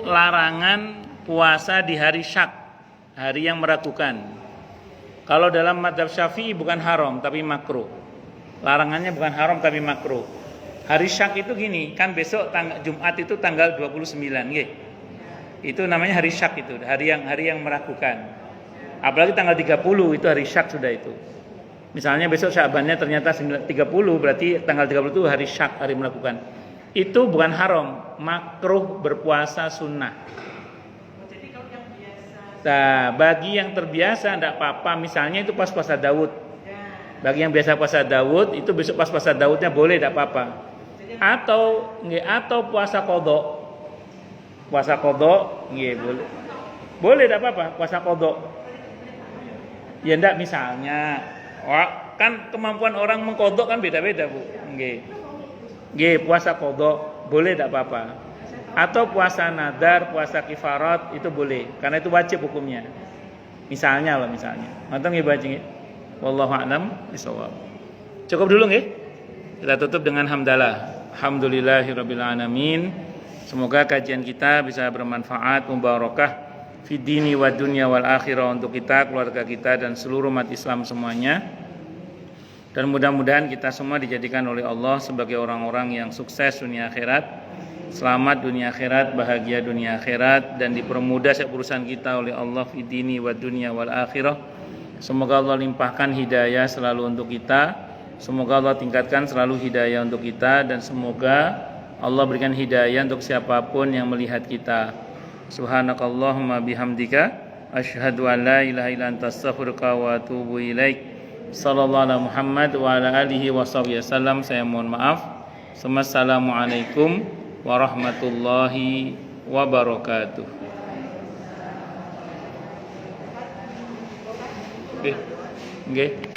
larangan puasa di hari syak, hari yang meragukan. Kalau dalam madzhab Syafi'i bukan haram tapi makruh. Larangannya bukan haram tapi makruh. Hari syak itu gini, kan besok Jumat itu tanggal 29 nggih. Itu namanya hari syak, itu hari yang meragukan. Apalagi tanggal 30 itu hari syak sudah itu. Misalnya besok Sya'bannya ternyata 30, berarti tanggal 30 itu hari syak, hari melakukan. Itu bukan haram, makruh berpuasa sunnah. Jadi kalau yang biasa. Nah, bagi yang terbiasa tidak apa-apa, misalnya itu pas puasa Daud. Bagi yang biasa puasa Daud, itu besok pas puasa Daudnya boleh, tidak apa-apa. Atau puasa qadha. Puasa qadha nggih boleh. Boleh tidak apa-apa puasa qadha. Ya ndak misalnya kan kemampuan orang mengkodok kan beda-beda Bu. Nggih, puasa kodok boleh tidak apa-apa. Atau puasa nadar, puasa kifarat itu boleh, karena itu wajib hukumnya. Misalnya. Ngoten nggih Pak Haji. Wallahu a'lam bishawab. Cukup dulu nggih. Kita tutup dengan hamdalah. Alhamdulillahirabbil alamin. Semoga kajian kita bisa bermanfaat, mubarakah fi dini wa dunya wal akhirah, untuk kita, keluarga kita dan seluruh umat Islam semuanya. Dan mudah-mudahan kita semua dijadikan oleh Allah sebagai orang-orang yang sukses dunia akhirat, selamat dunia akhirat, bahagia dunia akhirat, dan dipermudah setiap urusan kita oleh Allah fi dini wa dunya wal akhirah. Semoga Allah limpahkan hidayah selalu untuk kita. Semoga Allah tingkatkan selalu hidayah untuk kita, dan semoga Allah berikan hidayah untuk siapapun yang melihat kita. Subhanakallahumma bihamdika asyhadu an la ilaha illa anta astaghfiruka wa atubu ilaik. Sallallahu ala Muhammad wa ala alihi washabihi wasallam. Saya mohon maaf. Assalamualaikum warahmatullahi wabarakatuh. Nggih.